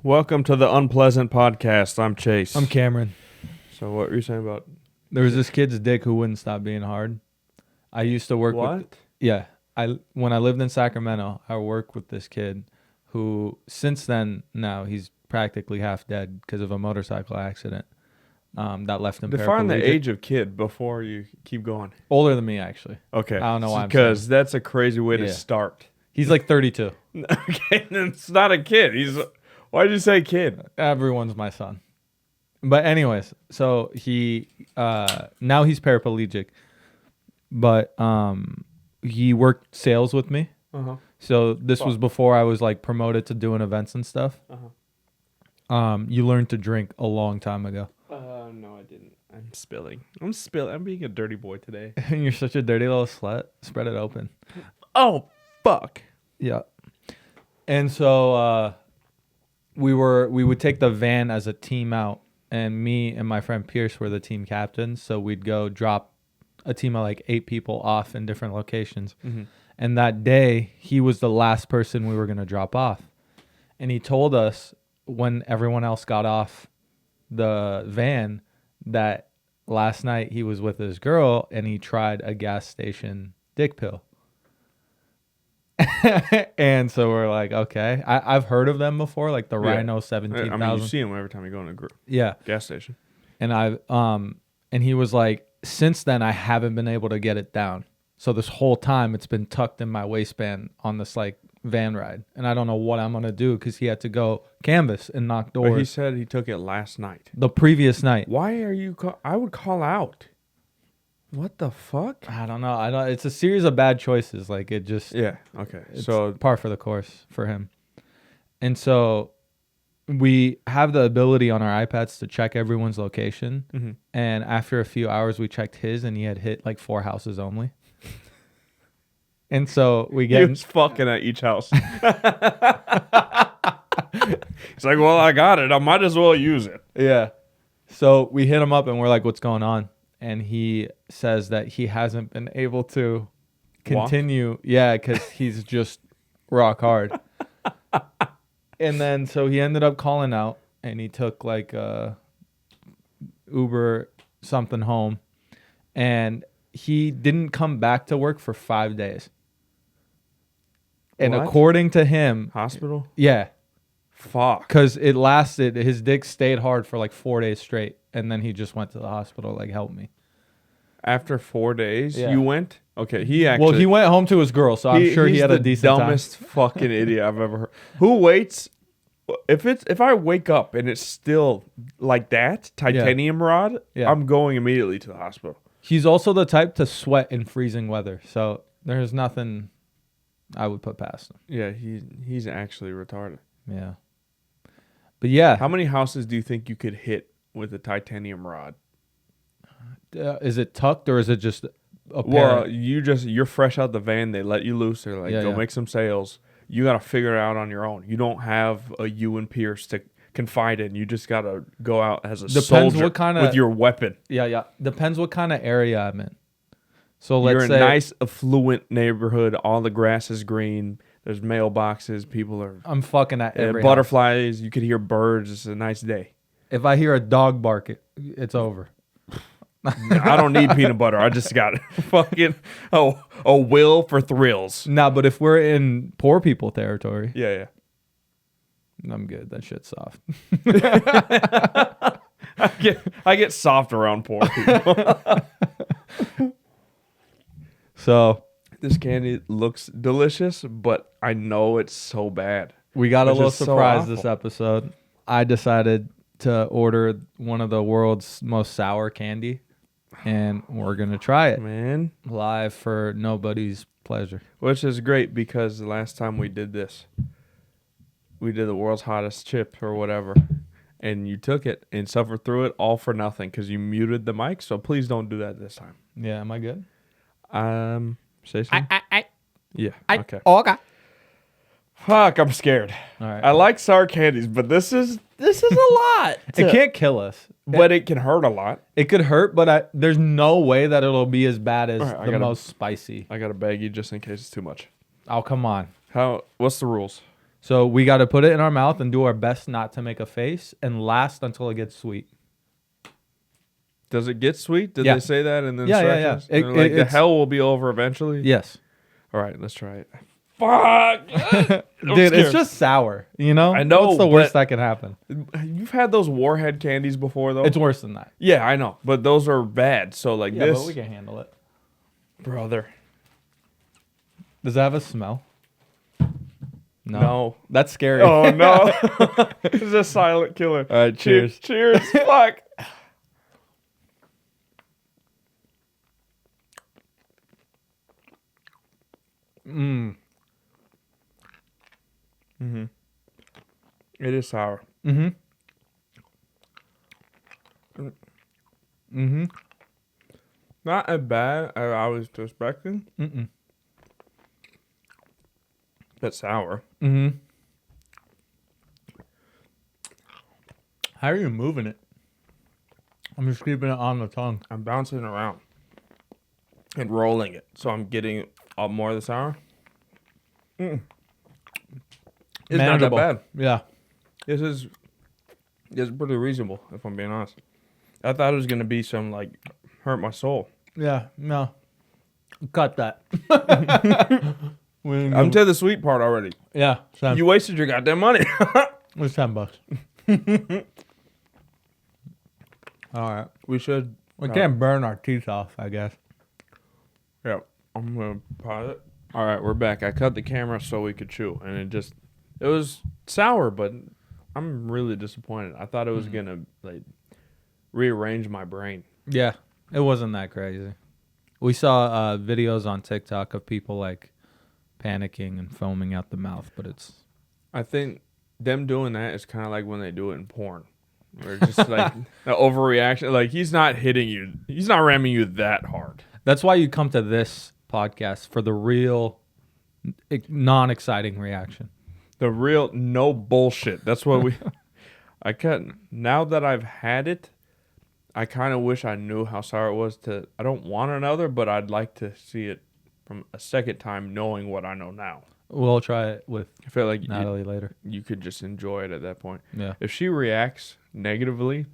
Welcome to the Unpleasant Podcast. I'm Chase. I'm Cameron. So what were you saying about... There was this kid's dick who wouldn't stop being hard. I used to work with... Yeah. When I lived in Sacramento, I worked with this kid who, since then, now he's practically half dead because of a motorcycle accident that left him Define the paraplegic. age of kid before you keep going. Older than me, actually. Okay. I don't know why I'm Because that's a crazy way to Yeah. start. He's like 32. Okay, it's not a kid. Why did you say kid? Everyone's my son. But anyways, so he now he's paraplegic, but he worked sales with me. Uh-huh. So this was before I was like promoted to doing events and stuff. Uh-huh. You learned to drink a long time ago. No, I didn't. I'm spilling. I'm being a dirty boy today. You're such a dirty little slut. Spread it open. Oh, fuck. Yeah. And so we would take the van as a team out, and me and my friend Pierce were the team captains. So we'd go drop a team of like 8 people off in different locations. Mm-hmm. And that day, he was the last person we were going to drop off. And he told us when everyone else got off the van that last night he was with his girl and he tried a gas station dick pill. And so we're like, okay. I've heard of them before, like the Rhino 17,000. I mean, you see them every time you go in a gas station. And and he was like, since then I haven't been able to get it down. So this whole time it's been tucked in my waistband on this like van ride, and I don't know what I'm gonna do because he had to go canvas and knock doors. But he said he took it last night. The previous night. Why are you? I would call out. What the fuck? I don't know. It's a series of bad choices. Like it just. Yeah. Okay. It's So par for the course for him. And so we have the ability on our iPads to check everyone's location. Mm-hmm. And after a few hours, we checked his, and he had hit like 4 houses only. And so we get... He was fucking at each house. He's like, well, I got it. I might as well use it. Yeah. So we hit him up and we're like, what's going on? And he says that he hasn't been able to continue. Yeah, because he's just rock hard. And then so he ended up calling out and he took like Uber something home. And he didn't come back to work for 5 days. And What? according to him... Hospital? Yeah. Fuck. Because it lasted, his dick stayed hard for like 4 days straight. And then he just went to the hospital, like, help me. After 4 days, Yeah. you went? Okay, he actually... Well, he went home to his girl, so I'm sure he had a decent time. He's the dumbest fucking idiot I've ever heard. Who waits... If I wake up and it's still like that, titanium rod, Yeah. I'm going immediately to the hospital. He's also the type to sweat in freezing weather. So there's nothing I would put past him. Yeah, he's actually retarded. Yeah. But yeah. How many houses do you think you could hit with a titanium rod? Is it tucked or is it just apparent? Well, you're fresh out the van. They let you loose. They're like, go make some sales. You got to figure it out on your own. You don't have a you and Pierce to confide in. You just got to go out as a soldier with your weapon. Yeah. Depends what kind of area I'm in. So let's You're in say... a nice, affluent neighborhood. All the grass is green. There's mailboxes. People are... I'm fucking at every butterflies. House. You could hear birds. It's a nice day. If I hear a dog bark, it's over. I don't need peanut butter. I just got fucking a will for thrills. Nah, but if we're in poor people territory, yeah, I'm good. That shit's soft. I get soft around poor people. So this candy looks delicious, but I know it's so bad. We got a little surprise this episode. I decided to order one of the world's most sour candy. And we're going to try it. Man. Live for nobody's pleasure. Which is great because the last time we did this, we did the world's hottest chip or whatever. And you took it and suffered through it all for nothing because you muted the mic. So please don't do that this time. Yeah, am I good? Say something? Yeah, okay. Okay. Fuck, I'm scared. All right. I like sour candies, but this is a lot. It can't kill us. But it can hurt a lot. It could hurt, but there's no way that it'll be as bad as the most spicy. I got a baggie just in case it's too much. Oh, come on. What's the rules? So we got to put it in our mouth and do our best not to make a face and last until it gets sweet. Does it get sweet? Did they say that in the instructions? Yeah. Like the hell will be over eventually? Yes. All right, let's try it. Fuck! Dude, it's just sour, you know? I know. What's the worst that can happen? You've had those Warhead candies before, though? It's worse than that. Yeah, I know. But those are bad. So, like this. Yeah, but we can handle it. Brother. Does it have a smell? No. That's scary. Oh, no. It's a silent killer. All right, cheers. Cheers. Fuck. Mm-hmm. It is sour. Mm-hmm. Mm-hmm. Not as bad as I was expecting. Mm-mm. But sour. Mm-hmm. How are you moving it? I'm just keeping it on the tongue. I'm bouncing it around and rolling it, so I'm getting more of the sour. It's manageable. not that bad. Yeah. It's pretty reasonable, if I'm being honest. I thought it was gonna be some like hurt my soul. Yeah. No. Cut that. I'm to the sweet part already. Yeah. Same. You wasted your goddamn money. It's $10. All right. We should. We can't burn our teeth off, I guess. Yeah. I'm gonna pause it. All right, we're back. I cut the camera so we could chew, and it was sour, but I'm really disappointed. I thought it was gonna like rearrange my brain. Yeah, it wasn't that crazy. We saw videos on TikTok of people like panicking and foaming out the mouth, but it's. I think them doing that is kind of like when they do it in porn, where it's just like an overreaction. Like he's not hitting you, he's not ramming you that hard. That's why you come to this podcast for the real, non-exciting reaction. The real no bullshit. That's what we. Now that I've had it, I kind of wish I knew how sour it was. I don't want another, but I'd like to see it from a second time, knowing what I know now. We'll try it with I feel like Natalie later. You could just enjoy it at that point. Yeah. If she reacts negatively,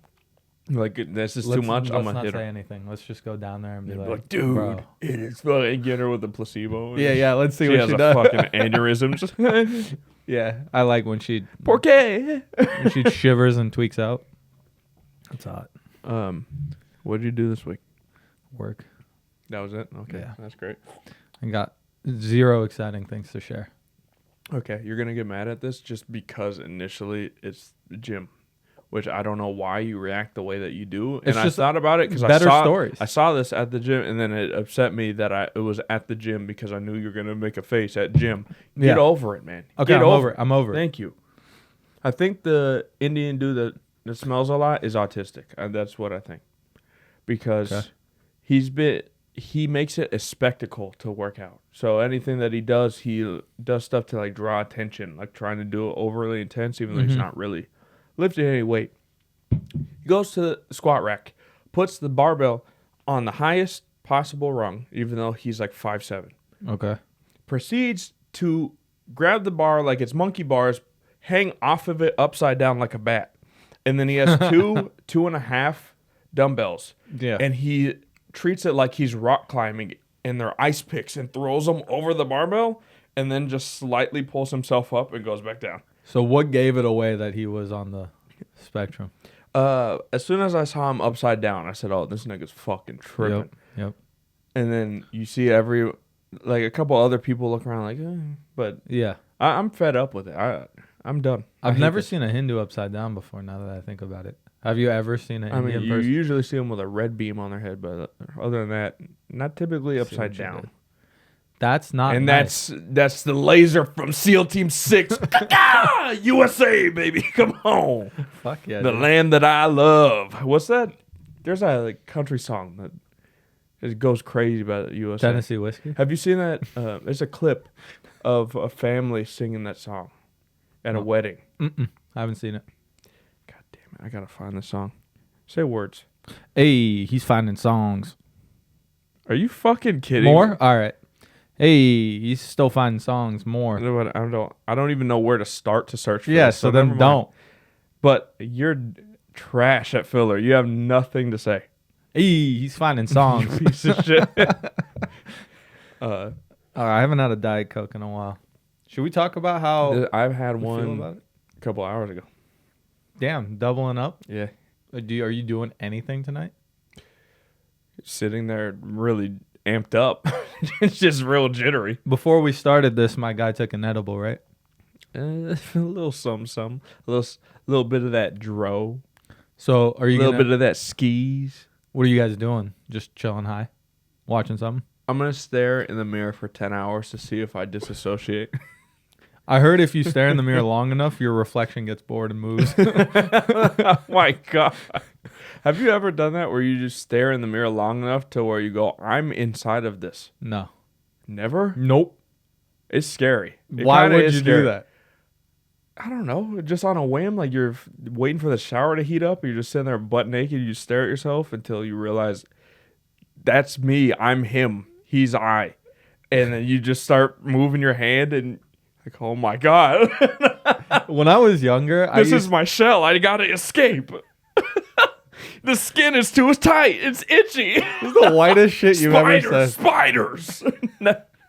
like this is too much, I'm gonna hit her. Let's not say anything. Let's just go down there and be like, dude, bro. It is fucking. Get her with the placebo. Yeah. Let's see what she has does. A fucking aneurysm. Yeah, I like when she. Por qué? When she shivers and tweaks out. It's hot. What did you do this week? Work. That was it. Okay, yeah. That's great. I got 0 exciting things to share. Okay, you're gonna get mad at this just because initially it's the gym, which I don't know why you react the way that you do. And I thought about it because I saw this at the gym, and then it upset me that it was at the gym because I knew you were gonna make a face at gym. Get over it, man. Okay, I'm over it. Thank you. I think the Indian dude that smells a lot is autistic. That's what I think, because he makes it a spectacle to work out. So anything that he does stuff to like draw attention, like trying to do it overly intense, even though he's not really lifting any weight. He goes to the squat rack, puts the barbell on the highest possible rung, even though he's like 5'7". Okay. Proceeds to grab the bar like it's monkey bars, hang off of it upside down like a bat. And then he has 2.5 dumbbells. Yeah. And he treats it like he's rock climbing, and they're ice picks, and throws them over the barbell, and then just slightly pulls himself up and goes back down. So what gave it away that he was on the spectrum? As soon as I saw him upside down, I said, "Oh, this nigga's fucking tripping." Yep. And then you see a couple other people look around like, but yeah, I'm fed up with it. I'm done. I've never seen a Hindu upside down before. Now that I think about it. Have you ever seen an Indian you person? usually see them with a red beam on their head, but other than that, not typically upside down. That's not and nice. that's the laser from SEAL Team 6. USA, baby. Come on. Fuck yeah. The land that I love. What's that? There's a country song that it goes crazy about USA. Tennessee Whiskey? Have you seen that? There's a clip of a family singing that song at a wedding. I haven't seen it. I gotta find the song. Say words. Hey, he's finding songs. Are you fucking kidding? More? All right. Hey, he's still finding songs more. I don't even know where to start to search for. Yeah, this, so then don't. But you're trash at filler. You have nothing to say. Hey, he's finding songs. Piece of shit. I haven't had a Diet Coke in a while. Should we talk about how I've had one a couple hours ago? Damn, doubling up? Yeah. Are you doing anything tonight? Sitting there really amped up. It's just real jittery. Before we started this, my guy took an edible, right? A little some. A little bit of that dro. So are you a little bit of that skis? What are you guys doing? Just chilling high? Watching something? I'm going to stare in the mirror for 10 hours to see if I disassociate. I heard if you stare in the mirror long enough, your reflection gets bored and moves. Oh my God. Have you ever done that where you just stare in the mirror long enough to where you go, I'm inside of this? No. Never? Nope. It's scary. Why would you do that? I don't know. Just on a whim, like you're waiting for the shower to heat up, or you're just sitting there butt naked, you stare at yourself until you realize that's me, I'm him, he's I. And then you just start moving your hand and like, oh my God. When I was younger, this is my shell. I gotta escape. The skin is too tight. It's itchy. This is the whitest shit you've ever said. Spiders.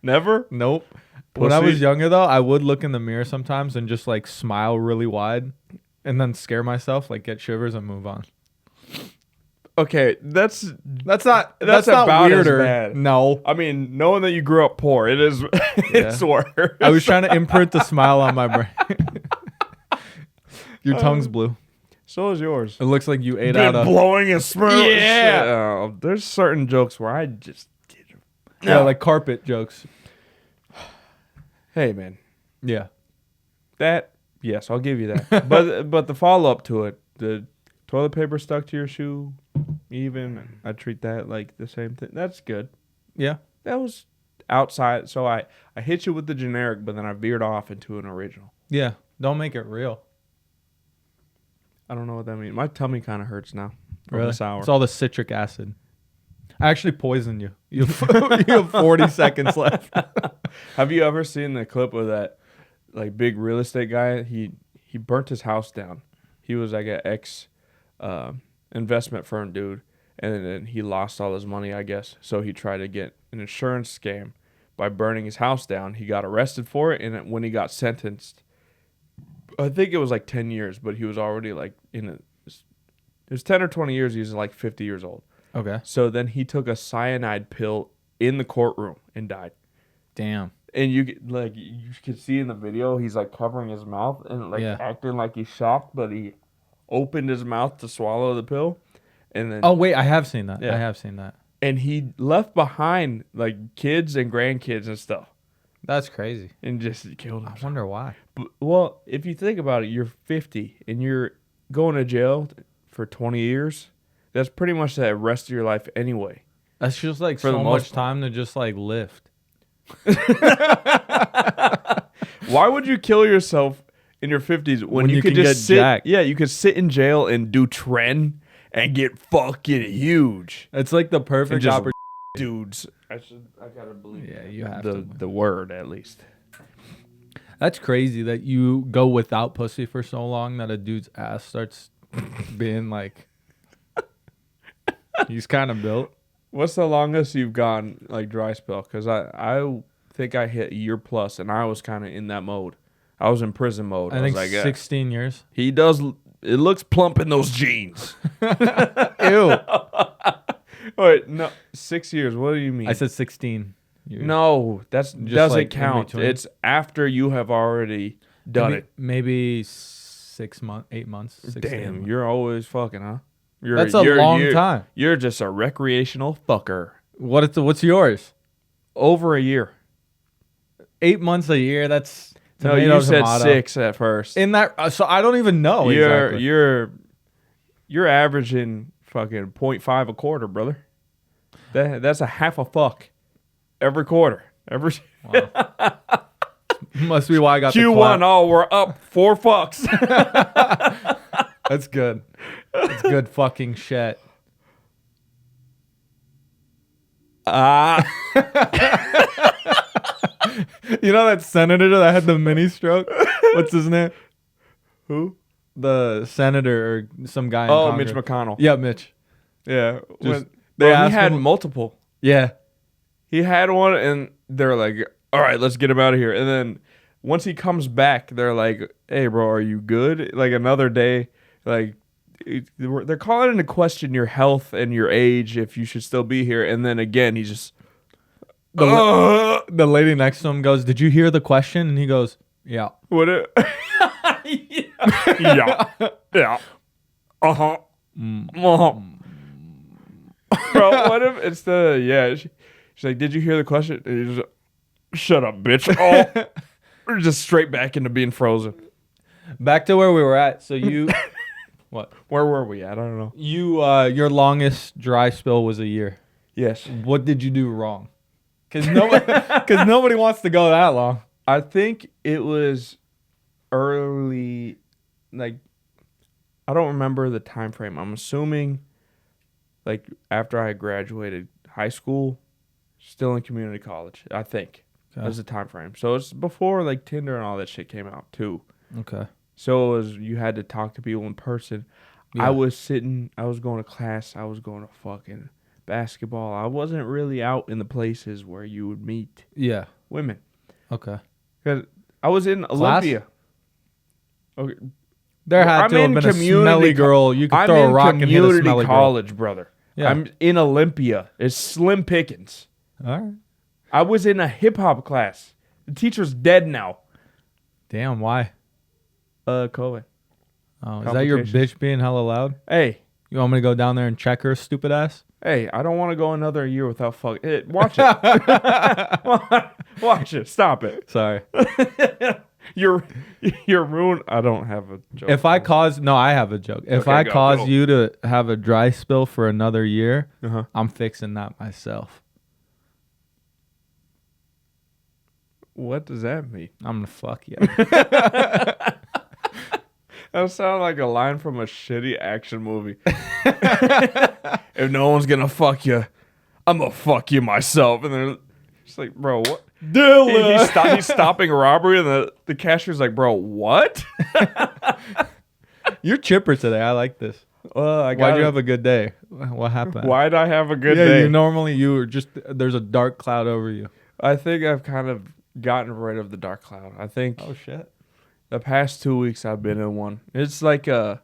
Never? Nope. Pussy. When I was younger, though, I would look in the mirror sometimes and just like smile really wide and then scare myself, like get shivers and move on. Okay, that's not about weirder. As bad. No. I mean, knowing that you grew up poor, it is it's worse. I was trying to imprint the smile on my brain. Your tongue's blue. So is yours. It looks like you ate out of blowing a smirk. Yeah. There's certain jokes where I just did. Yeah, like carpet jokes. Hey, man. Yeah. That, yes, I'll give you that. but the follow-up to it, the toilet paper stuck to your shoe, even, I treat that like the same thing. That's good. Yeah. That was outside. So I hit you with the generic, but then I veered off into an original. Yeah. Don't make it real. I don't know what that means. My tummy kind of hurts now. Really? Sour. It's all the citric acid. I actually poisoned you. You have 40 seconds left. Have you ever seen the clip of that like big real estate guy? He burnt his house down. He was like an ex investment firm dude, and then he lost all his money, I guess. So he tried to get an insurance scam by burning his house down. He got arrested for it, and when he got sentenced, I think it was like 10 years, but he was already like it was 10 or 20 years. He was like 50 years old. Okay. So then he took a cyanide pill in the courtroom and died. Damn. And you could see in the video, he's like covering his mouth and like acting like he's shocked, but he opened his mouth to swallow the pill. And then oh wait, I have seen that. Yeah. I have seen that. And he left behind like kids and grandkids and stuff. That's crazy. And just killed him. I wonder why. But, well, if you think about it, you're 50 and you're going to jail for 20 years. That's pretty much the rest of your life anyway. That's just like so much time to just like lift. Why would you kill yourself in your 50s when you could just sit? Jacked. Yeah, you could sit in jail and do tren and get fucking huge. It's like the perfect opportunity. Dudes, I gotta believe. Yeah, you have the word at least. That's crazy that you go without pussy for so long that a dude's ass starts being like. He's kind of built. What's the longest you've gone like dry spell? Because I think I hit a year plus, and I was kind of in that mode. I was in prison mode. I think like 16 years. He does. It looks plump in those jeans. Ew. Wait, no, 6 years. What do you mean? I said 16 years. No, that doesn't like count. It's after you have already done it. Maybe 6 months, 8 months. Damn, months. You're always fucking, huh? That's a long time. You're just a recreational fucker. What's yours? Over a year. 8 months a year. That's no. You said tomato. 6 at first. In that, so I don't even know. You're averaging fucking 0.5 a quarter, brother. That's a half a fuck every quarter. Wow. Must be why I got Q1. Oh, we're up 4 fucks. That's good. That's good fucking shit. You know that senator that had the mini stroke? What's his name? Who? The senator or some guy in Mitch Congress. McConnell. Yeah, Mitch. Yeah. He had multiple. Yeah. He had one, and they're like, all right, let's get him out of here. And then once he comes back, they're like, hey, bro, are you good? Like another day, like they're calling into question your health and your age if you should still be here. And then again, he just... The lady next to him goes, did you hear the question? And he goes, yeah. What it? Yeah. Yeah. Uh-huh. Uh-huh. Bro, what if it's the... Yeah. She's like, did you hear the question? And he's just, shut up, bitch. Oh. We're just straight back into being frozen. Back to where we were at. So you... What? Where were we at? I don't know. You, your longest dry spell was a year. Yes. What did you do wrong? Because nobody wants to go that long. I think it was early, like, I don't remember the time frame. I'm assuming, like, after I graduated high school, still in community college, I think. Okay. That's the time frame. So it's before, like, Tinder and all that shit came out, too. Okay. So it was, you had to talk to people in person. Yeah. I was going to class. I was going to fucking basketball. I wasn't really out in the places where you would meet women. Okay. Because I was in Olympia. Okay. There had to have been a smelly girl. You could throw a rock and hit a smelly girl. I'm in community college, brother. Yeah. I'm in Olympia. It's slim pickings. All right. I was in a hip-hop class. The teacher's dead now. Damn, why? COVID. Oh, is that your bitch being hella loud? Hey. You want me to go down there and check her stupid ass? Hey, I don't want to go another year without fucking... Watch it. Watch it. Stop it. Sorry. You're ruined. I don't have a joke. If I cause... No, I have a joke. If I cause you to have a dry spill for another year, I'm fixing that myself. What does that mean? I'm going to fuck you. That sounds like a line from a shitty action movie. If no one's gonna fuck you, I'm gonna fuck you myself. And they're just like, bro, what? He's stopping a robbery, and the cashier's like, bro, what? You're chipper today. I like this. Why'd you have a good day? What happened? Why'd I have a good day? You were just, there's a dark cloud over you. I think I've kind of gotten rid of the dark cloud. I think. Oh, shit. The past 2 weeks I've been in one. It's like you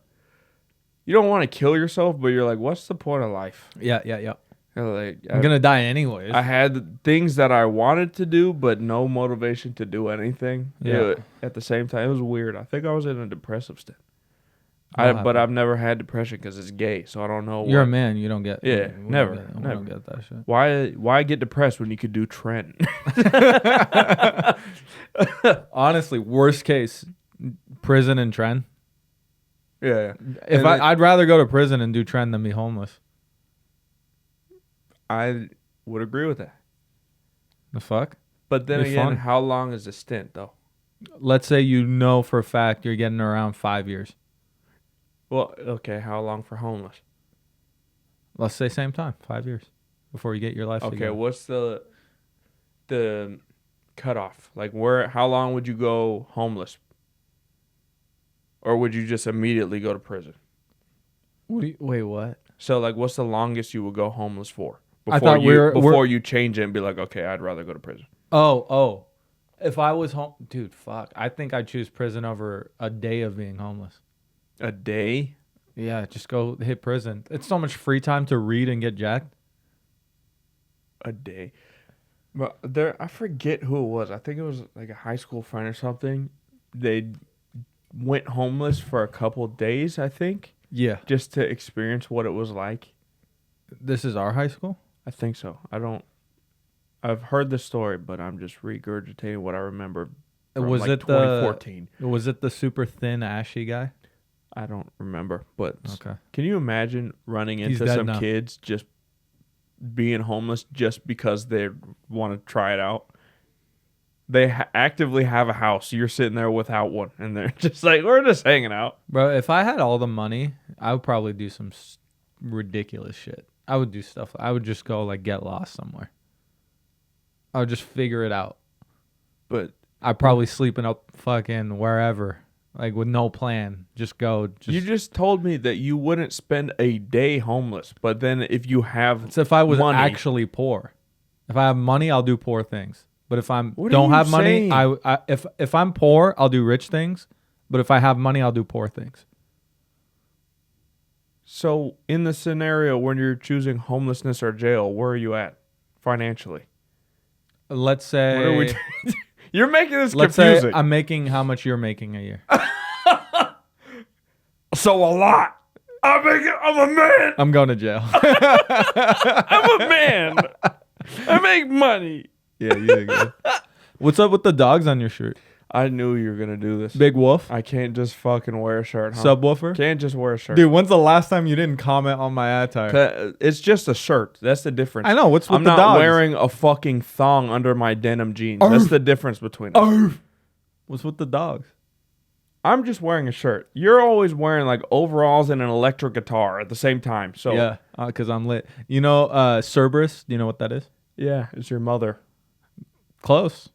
don't want to kill yourself, but you're like, what's the point of life? Yeah. Like, I'm going to die anyways. I had things that I wanted to do, but no motivation to do anything. Yeah. At the same time, it was weird. I think I was in a depressive state. But I've never had depression because it's gay, so I don't know. You're a man. You don't get. Yeah, never. We don't get that shit. Why get depressed when you could do Trent? Honestly, worst case, prison and Trent. Yeah. I'd rather go to prison and do Trent than be homeless. I would agree with that. The fuck? But then again, how long is the stint though? Let's say you know for a fact you're getting around 5 years. Well, okay, how long for homeless? Let's say same time, 5 years before you get your life together. Okay, what's the cutoff? Like how long would you go homeless? Or would you just immediately go to prison? Wait, what? So like what's the longest you would go homeless for? Before you change it and be like, okay, I'd rather go to prison. Oh. If I was home, dude, fuck. I think I'd choose prison over a day of being homeless. A day? Yeah, just go hit prison. It's so much free time to read and get jacked. A day. But I forget who it was. I think it was like a high school friend or something. They went homeless for a couple days, I think. Yeah. Just to experience what it was like. This is our high school? I think so. I've heard the story, but I'm just regurgitating what I remember from was it 2014. Was it the super thin, ashy guy? I don't remember, but okay. Can you imagine running into some kids just being homeless just because they want to try it out? They actively have a house. You're sitting there without one, and they're just like, we're just hanging out. Bro, if I had all the money, I would probably do some ridiculous shit. I would do stuff. I would just go like get lost somewhere. I would just figure it out. But I'd probably sleeping up fucking wherever, like with no plan. Just go. You just told me that you wouldn't spend a day homeless, but then if you have it's if I was money, actually poor. If I have money, I'll do poor things. But if I What don't are you have money, saying? if I'm poor, I'll do rich things. But if I have money, I'll do poor things. So in the scenario when you're choosing homelessness or jail, where are you at financially? Let's say What are we you're making this let's confusing. say I'm making how much you're making a year. So a lot. I'm a man. I'm going to jail. I'm a man. I make money. Yeah, you did good. What's up with the dogs on your shirt? I knew you were gonna do this. Big Wolf? I can't just fucking wear a shirt, huh? Subwoofer? Can't just wear a shirt. Dude, when's the last time you didn't comment on my attire? It's just a shirt. That's the difference. I know. What's with I'm the not dogs? wearing a fucking thong under my denim jeans. That's the difference between us. What's with the dogs? I'm just wearing a shirt. You're always wearing like overalls and an electric guitar at the same time. So yeah, because I'm lit. You know, Cerberus. Do you know what that is? yeah, it's your mother. Close.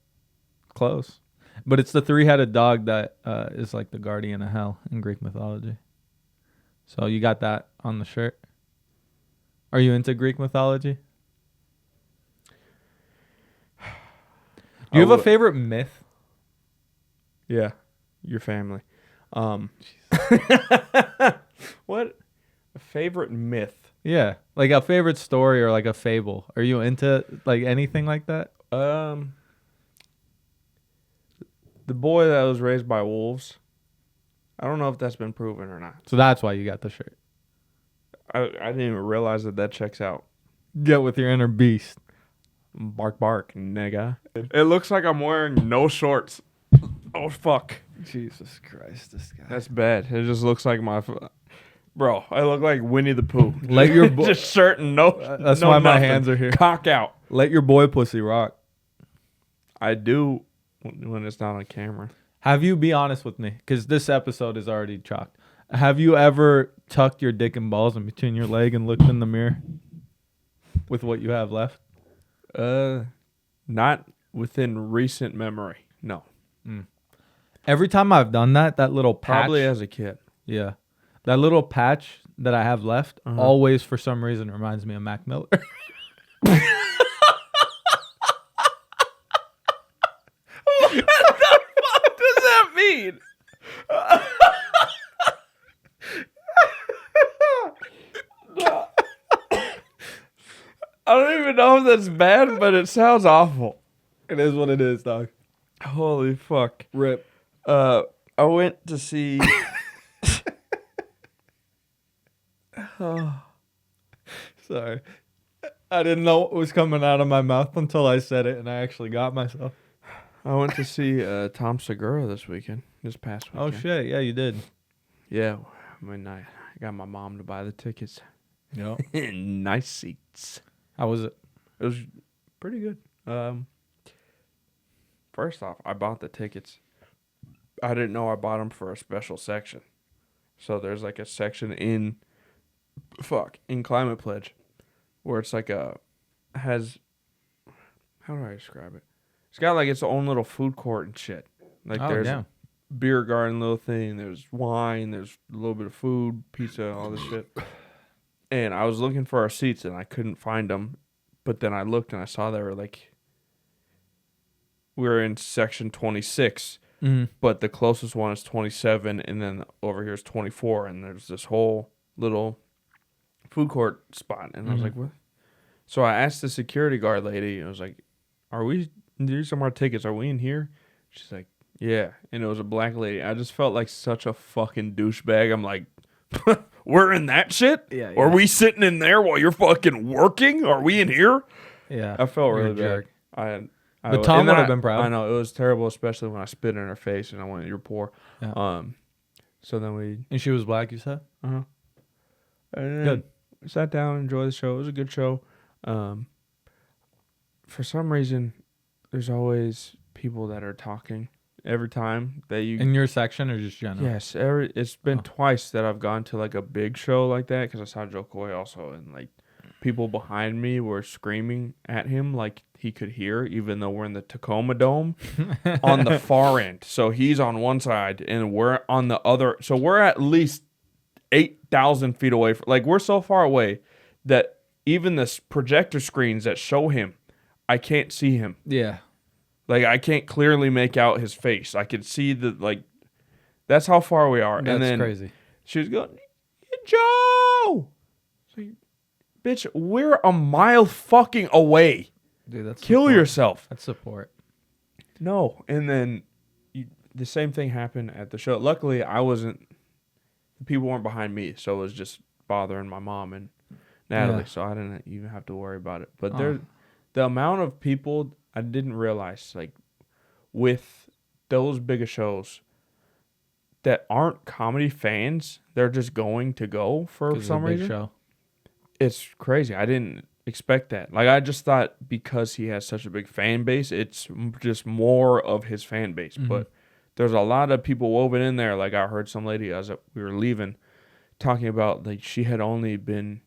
But it's the three-headed dog that is like the guardian of hell in Greek mythology. So you got that on the shirt. Are you into Greek mythology? Do you have a favorite myth? Yeah, your family. What? A favorite myth? Yeah, like a favorite story or like a fable. Are you into like anything like that? The boy that was raised by wolves. I don't know if that's been proven or not. So that's why you got the shirt. I didn't even realize that checks out. Get with your inner beast. Bark, bark, nigga. It looks like I'm wearing no shorts. Oh, fuck. Jesus Christ, this guy. That's bad. It just looks like my... Bro, I look like Winnie the Pooh. Let your just shirt and no... That's no why nothing. my hands are here. Cock out. Let your boy pussy rock. I do when it's not on camera. Have you, be honest with me, because this episode is already chalked. Have you ever tucked your dick and balls in between your leg and looked in the mirror with what you have left? Not within recent memory. No. Every time I've done that little patch. Probably as a kid. Yeah. That little patch that I have left always, for some reason, reminds me of Mac Miller. What the fuck does that mean? I don't even know if that's bad, but it sounds awful. It is what it is, dog. Holy fuck. Rip. I went to see... Sorry. I didn't know what was coming out of my mouth until I said it, and I actually got myself. I went to see Tom Segura this past weekend. Oh, shit. Yeah, you did. Yeah. I got my mom to buy the tickets. Yep. Nice seats. How was it? It was pretty good. First off, I bought the tickets. I didn't know I bought them for a special section. So there's like a section in Climate Pledge where it's like how do I describe it? It's got like its own little food court and shit. Like there's a beer garden little thing, there's wine, there's a little bit of food, pizza, all this shit. And I was looking for our seats and I couldn't find them. But then I looked and I saw they were like, we were in section 26, but the closest one is 27, and then over here is 24, and there's this whole little food court spot. And I was like, what? So I asked the security guard lady, I was like, these are my tickets, are we in here? She's like, yeah. And it was a black lady. I just felt like such a fucking douchebag. I'm like, we're in that shit? Yeah. Are we sitting in there while you're fucking working? Are we in here? Yeah. I felt really bad. But Tom would have been proud. I know. It was terrible, especially when I spit in her face and I went, you're poor. Yeah. So then And she was black, you said? Uh-huh. And good. We sat down and enjoyed the show. It was a good show. For some reason, there's always people that are talking every time that you... In your section or just general? Yes. It's been twice that I've gone to like a big show like that because I saw Joe Coy also, and like people behind me were screaming at him like he could hear, even though we're in the Tacoma Dome on the far end. So he's on one side and we're on the other. So we're at least 8,000 feet away. Like, we're so far away that even the projector screens that show him, I can't see him. Yeah. Like, I can't clearly make out his face. I can see that's how far we are. That's and then crazy. She was going, Joe! Like, bitch, we're a mile fucking away. Dude, that's Kill support. yourself. That's support. No. And then the same thing happened at the show. Luckily, people weren't behind me, so it was just bothering my mom and Natalie, so I didn't even have to worry about it. But the amount of people I didn't realize, like, with those bigger shows that aren't comedy fans, they're just going to go for some reason. Show. It's crazy. I didn't expect that. Like, I just thought because he has such a big fan base, it's just more of his fan base. Mm-hmm. But there's a lot of people woven in there. Like, I heard some lady as we were leaving talking about, like, she had only been.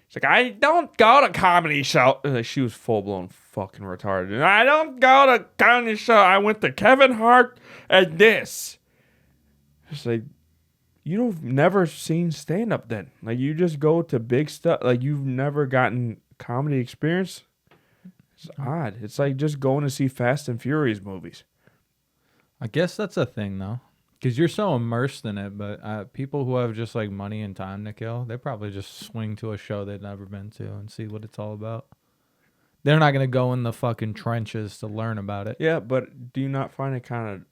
She's like, I don't go to comedy show. Like, she was full blown fucking retarded. I don't go to comedy show. I went to Kevin Hart and this. It's like, you've never seen stand up then. Like, you just go to big stuff. Like, you've never gotten comedy experience. It's odd. It's like just going to see Fast and Furious movies. I guess that's a thing though, because you're so immersed in it. But people who have just like money and time to kill, they probably just swing to a show they've never been to and see what it's all about. They're not gonna go in the fucking trenches to learn about it. Yeah, but do you not find it kind of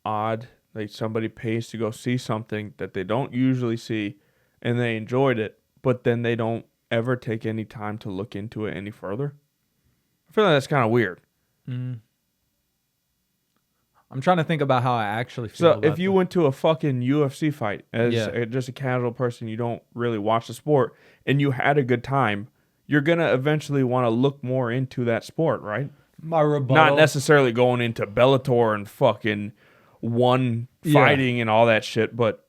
odd? Like, somebody pays to go see something that they don't usually see, and they enjoyed it, but then they don't ever take any time to look into it any further. I feel like that's kind of weird. Mm. I'm trying to think about how I actually feel. So if you went to a fucking UFC fight as just a casual person, you don't really watch the sport, and you had a good time, you're going to eventually want to look more into that sport, right? My rebuttal. Not necessarily going into Bellator and fucking fighting and all that shit, but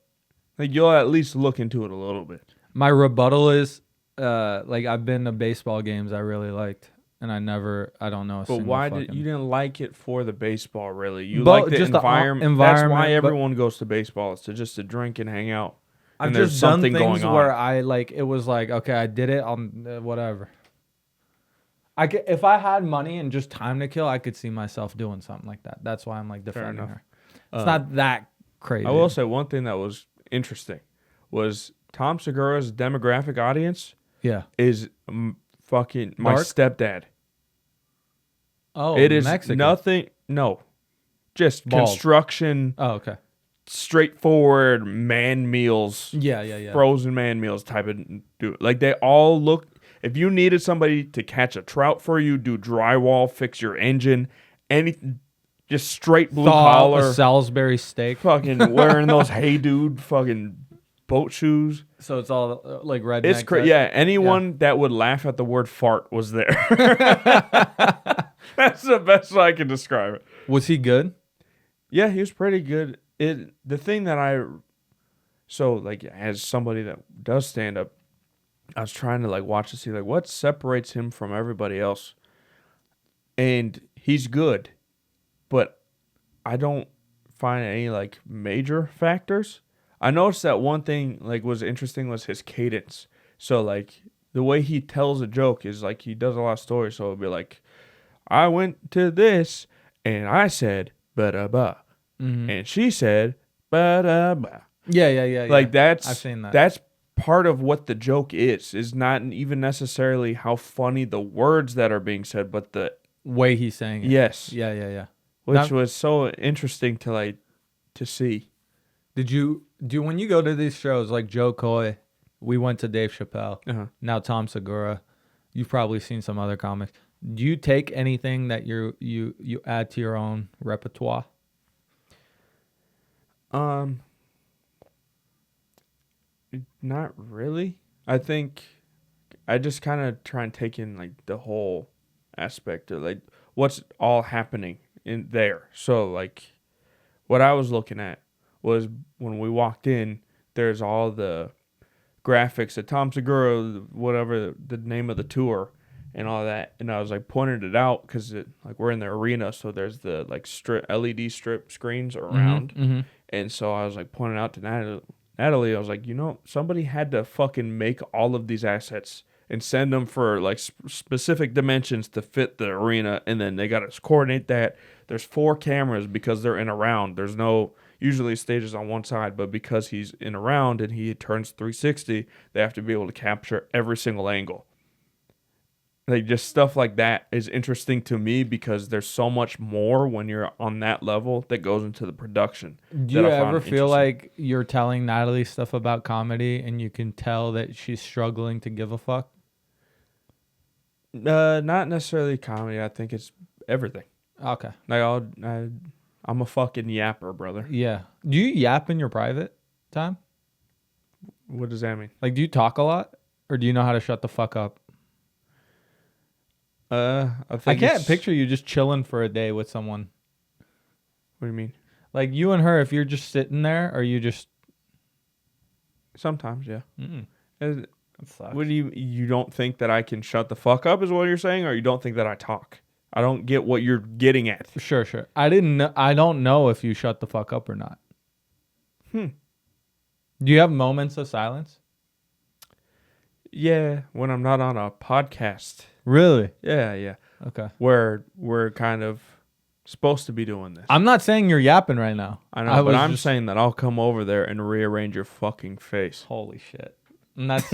like, you'll at least look into it a little bit. My rebuttal is, like, I've been to baseball games I really liked, and I don't know. But why you didn't like it for the baseball? Really, you like the environment. That's why everyone goes to baseball. It's just to drink and hang out. I've just done things where I like. It was like, okay, I did it on whatever. If I had money and just time to kill, I could see myself doing something like that. That's why I'm like defending her. It's not that crazy. I will say one thing that was interesting was Tom Segura's demographic audience. Yeah, is fucking my stepdad. Oh, it is Mexican. Nothing. No, just bald. Construction. Oh, okay. Straightforward man meals. Yeah. Frozen man meals type of dude. Like, they all look. If you needed somebody to catch a trout for you, do drywall, fix your engine, anything. Just straight blue collar. A Salisbury steak. Fucking wearing those Hey Dude fucking boat shoes. So it's all like redneck. It's crazy. Yeah, anyone that would laugh at the word fart was there. That's the best way I can describe it. Was he good? Yeah, he was pretty good. The thing that so like, as somebody that does stand up, I was trying to like watch to see like what separates him from everybody else. And he's good. But I don't find any like major factors. I noticed that one thing like was interesting was his cadence. So like the way he tells a joke is like he does a lot of stories. So it'll be like, I went to this and I said ba-da-ba. Mm-hmm. And she said ba-da-ba. Yeah. Like I've seen that. That's part of what the joke is not even necessarily how funny the words that are being said, but the way he's saying it. Yes. Yeah. Which was so interesting to see. Did you when you go to these shows like Joe Coy, we went to Dave Chappelle. Uh-huh. Now Tom Segura. You've probably seen some other comics. Do you take anything that you add to your own repertoire? Not really. I think I just kind of try and take in like the whole aspect of like what's all happening in there. So like what I was looking at was when we walked in, there's all the graphics at Tom Segura, whatever the name of the tour, and all that. And I was like pointing it out because like we're in the arena, so there's the like LED strip screens around. Mm-hmm. And so I was like pointing out to Natalie, I was like, somebody had to fucking make all of these assets and send them for like specific dimensions to fit the arena, and then they got to coordinate that. There's 4 cameras because they're in a round. There's no usually stages on one side, but because he's in a round and he turns 360, they have to be able to capture every single angle. Like just stuff like that is interesting to me because there's so much more when you're on that level that goes into the production. Do you ever feel like you're telling Natalie stuff about comedy and you can tell that she's struggling to give a fuck? Not necessarily comedy. I think it's everything. Okay. Like I'm a fucking yapper, brother. Yeah. Do you yap in your private time? What does that mean? Like, do you talk a lot, or do you know how to shut the fuck up? I can't picture you just chilling for a day with someone. What do you mean? Like you and her, if you're just sitting there, or you just... Sometimes, yeah. That sucks. What do you don't think that I can shut the fuck up is what you're saying, or you don't think that I talk? I don't get what you're getting at. Sure. I don't know if you shut the fuck up or not. Do you have moments of silence? Yeah, when I'm not on a podcast. Really? Yeah. Okay. Where we're kind of supposed to be doing this. I'm not saying you're yapping right now. I know, but I'm saying that I'll come over there and rearrange your fucking face. Holy shit. And that's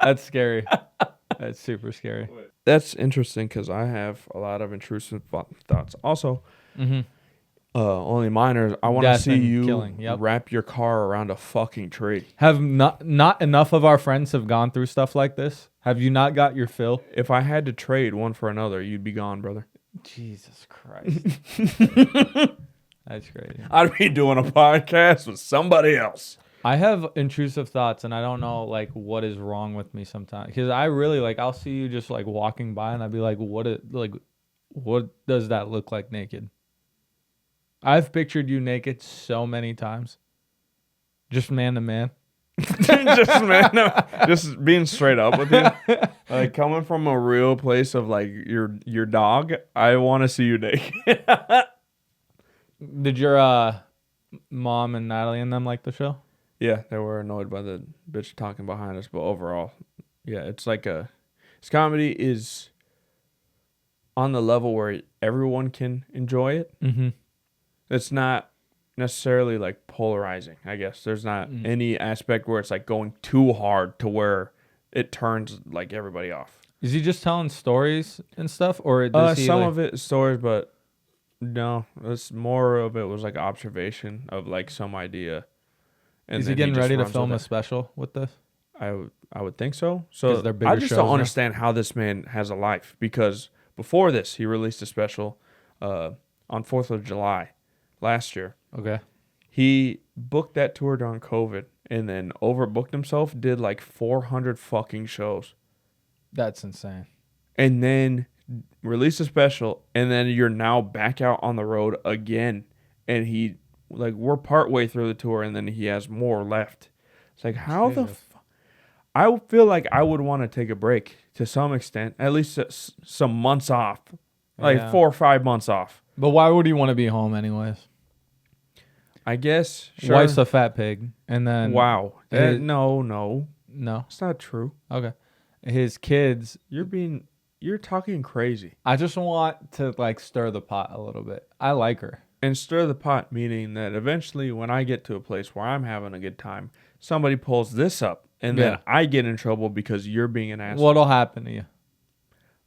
that's scary. That's super scary. That's interesting because I have a lot of intrusive thoughts. Also, only minors. I want to see you wrap your car around a fucking tree. Have not enough of our friends have gone through stuff like this? Have you not got your fill? If I had to trade one for another, you'd be gone, brother. Jesus Christ. That's crazy. I'd be doing a podcast with somebody else. I have intrusive thoughts, and I don't know like what is wrong with me sometimes. Because I really I'll see you just like walking by, and I'd be like, what does that look like naked? I've pictured you naked so many times. Just man to man. Just being straight up with you. Like coming from a real place of like your dog, I want to see you naked. Did your mom and Natalie and them like the show? Yeah, they were annoyed by the bitch talking behind us, but overall, yeah, it's like this comedy is on the level where everyone can enjoy it. Mm-hmm. It's not necessarily like polarizing, I guess. There's not any aspect where it's like going too hard to where it turns like everybody off. Is he just telling stories and stuff, or some of it is stories, but no, it's more of it was like observation of like some idea. And is he getting ready to film a special with this? I would think so. So I just don't understand how this man has a life, because before this he released a special on 4th of July last year. Okay. He booked that tour during COVID and then overbooked himself, did like 400 fucking shows. That's insane. And then released a special, and then you're now back out on the road again. And we're partway through the tour, and then he has more left. It's like, how I feel like I would want to take a break to some extent, at least some months off, like 4 or 5 months off. But why would he want to be home anyways? I guess. Sure. Wife's a fat pig, and then wow. No, it's not true. Okay, his kids. You're talking crazy. I just want to like stir the pot a little bit. I like her. And stir the pot, meaning that eventually when I get to a place where I'm having a good time, somebody pulls this up, and then I get in trouble because you're being an asshole. What'll happen to you?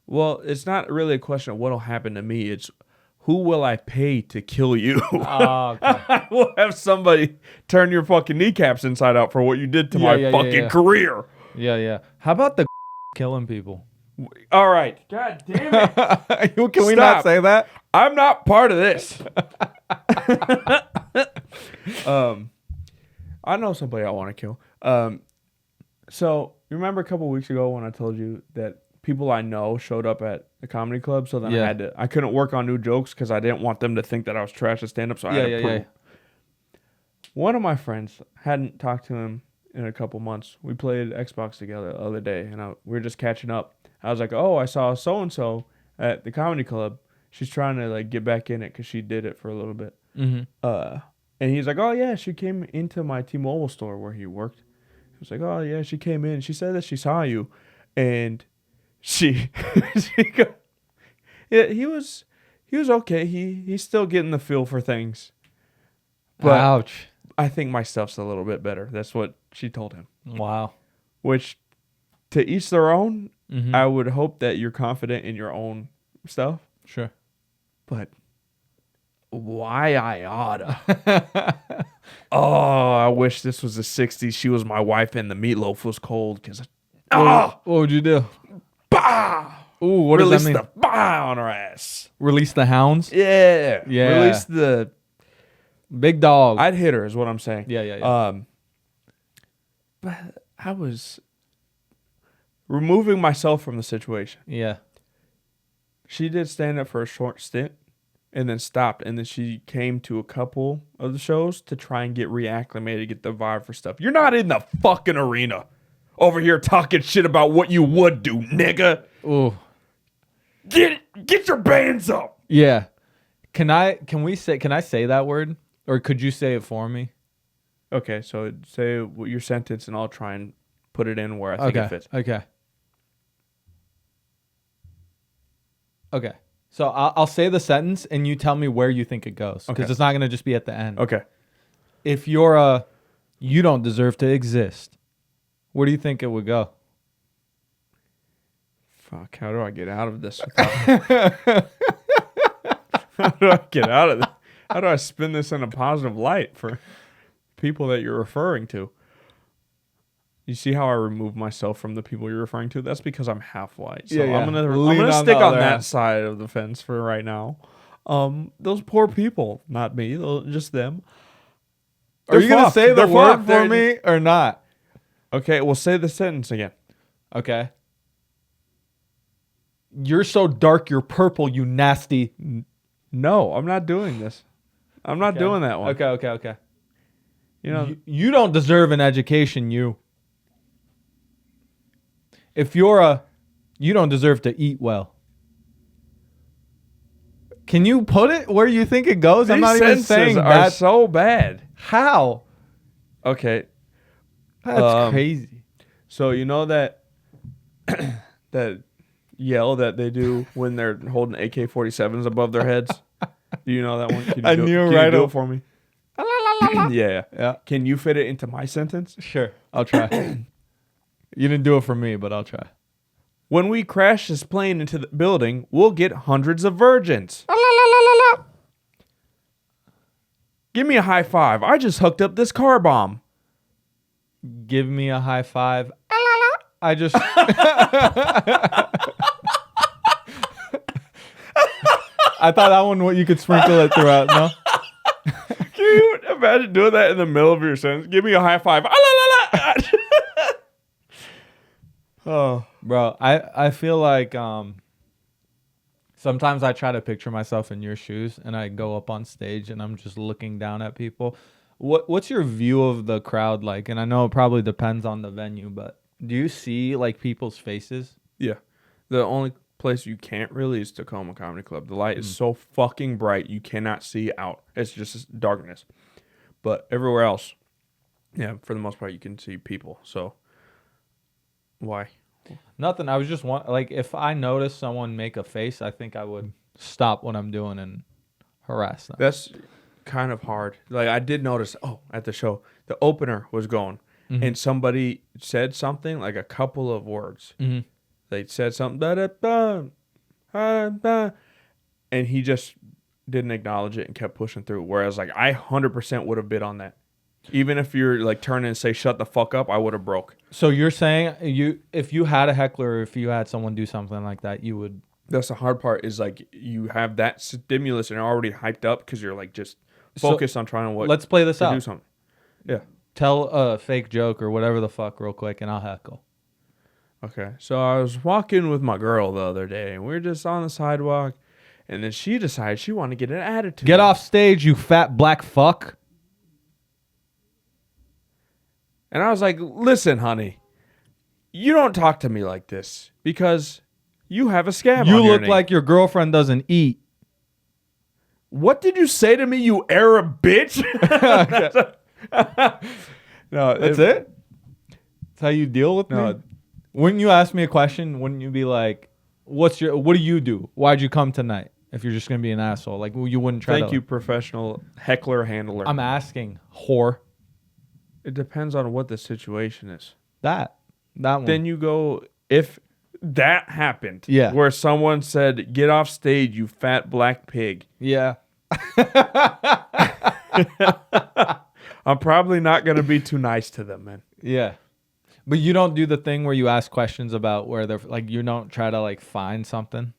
Well, it's not really a question of what'll happen to me. It's who will I pay to kill you? Oh, okay. I will have somebody turn your fucking kneecaps inside out for what you did to my fucking career. Yeah. How about the killing people? All right. God damn it. Can we not say that? I'm not part of this. I know somebody I want to kill. So you remember a couple weeks ago when I told you that people I know showed up at the comedy club, so then I couldn't work on new jokes because I didn't want them to think that I was trash at stand-up, so I had to prove. One of my friends, hadn't talked to him in a couple months. We played Xbox together the other day, and we were just catching up. I was like, oh, I saw so-and-so at the comedy club. She's trying to, like, get back in it because she did it for a little bit. Mm-hmm. And he's like, oh, yeah, she came into my T-Mobile store where he worked. He was like, oh, yeah, she came in. She said that she saw you. And she yeah, he was okay. He's still getting the feel for things. But ouch. I think my stuff's a little bit better. That's what she told him. Wow. Which, to each their own. Mm-hmm. I would hope that you're confident in your own stuff. Sure. But why I oughta? Oh, I wish this was the 60s. She was my wife and the meatloaf was cold. What would you do? Bah! Ooh, what does that mean? Release the bah on her ass. Release the hounds? Yeah. Yeah. Release the big dog. I'd hit her is what I'm saying. Yeah. But I was removing myself from the situation. Yeah. She did stand up for a short stint and then stopped. And then she came to a couple of the shows to try and get reacclimated, get the vibe for stuff. You're not in the fucking arena over here talking shit about what you would do, nigga. Ooh. Get your bands up. Yeah. Can I say that word? Or could you say it for me? Okay, so say your sentence and I'll try and put it in where I think it fits. Okay. So I'll say the sentence and you tell me where you think it goes. Because it's not going to just be at the end. Okay. If you don't deserve to exist, where do you think it would go? Fuck, how do I get out of this? How do I get out of this? How do I spin this in a positive light for people that you're referring to? You see how I remove myself from the people you're referring to? That's because I'm half white. So I'm gonna stick on that side of the fence for right now. Those poor people, not me, just them. Are you gonna say the word for me or not? Okay, well, say the sentence again. Okay. You're so dark, you're purple, you nasty. No, I'm not doing this. I'm not doing that one. Okay. You know, you don't deserve an education, you. If you don't deserve to eat well. Can you put it where you think it goes? I'm not even saying that. Are so bad. How? Okay. That's crazy. So you know that that yell that they do when they're holding AK-47s above their heads? Do you know that one? Can you do it for me? Yeah. Can you fit it into my sentence? Sure. I'll try. You didn't do it for me, but I'll try. When we crash this plane into the building, we'll get hundreds of virgins. Give me a high five. I just hooked up this car bomb. Give me a high five. I just... I thought that one you could sprinkle it throughout, no? Can you imagine doing that in the middle of your sentence? Give me a high five. Oh, bro, I feel like sometimes I try to picture myself in your shoes and I go up on stage and I'm just looking down at people. What's your view of the crowd like? And I know it probably depends on the venue, but do you see like people's faces? Yeah. The only place you can't really is Tacoma Comedy Club. The light is so fucking bright you cannot see out. It's just darkness. But everywhere else, yeah, for the most part you can see people. So why? Nothing. I was just like, if I notice someone make a face, I think I would stop what I'm doing and harass them. That's kind of hard. Like I did notice, at the show, the opener was going and somebody said something, like a couple of words. Mm-hmm. They said something, and he just didn't acknowledge it and kept pushing through. Whereas, like, I 100% would have bid on that. Even if you're like turning and say shut the fuck up, I would have broke. So you're saying if you had a heckler, or if you had someone do something like that, you would. That's the hard part. Is like you have that stimulus and you're already hyped up because you're like just focused on trying to Let's play this out. Do something. Yeah. Tell a fake joke or whatever the fuck real quick, and I'll heckle. Okay, so I was walking with my girl the other day, and we were just on the sidewalk, and then she decided she wanted to get an attitude. Get off stage, you fat black fuck. And I was like, listen, honey, you don't talk to me like this because you have a scam on your name. You look like your girlfriend doesn't eat. What did you say to me, you Arab bitch? No, that's it? That's how you deal with me? Wouldn't you ask me a question? Wouldn't you be like, what do you do? Why'd you come tonight? If you're just going to be an asshole. Like, you wouldn't try to... Thank you, professional heckler handler. I'm asking, whore. It depends on what the situation is. That one. Then you go, if that happened, yeah, where someone said, get off stage, you fat black pig. Yeah. I'm probably not going to be too nice to them, man. Yeah. But you don't do the thing where you ask questions about where they're, like, you don't try to, like, find something?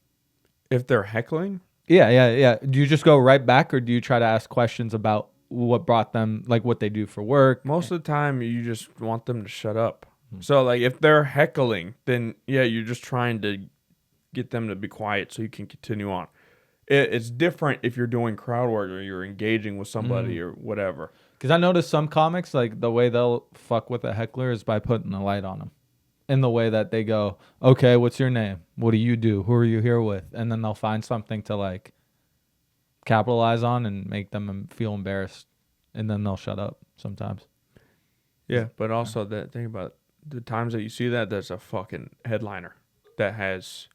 If they're heckling? Yeah. Do you just go right back, or do you try to ask questions about what brought them, like, what they do for work? Most of the time, you just want them to shut up. So, like, if they're heckling, then, yeah, you're just trying to get them to be quiet so you can continue on. It's different if you're doing crowd work or you're engaging with somebody or whatever. Because I noticed some comics, like, the way they'll fuck with a heckler is by putting a light on them. In the way that they go, okay, what's your name? What do you do? Who are you here with? And then they'll find something to, like, capitalize on and make them feel embarrassed. And then they'll shut up sometimes. Yeah, but also that thing about the times that you see that, there's a fucking headliner that has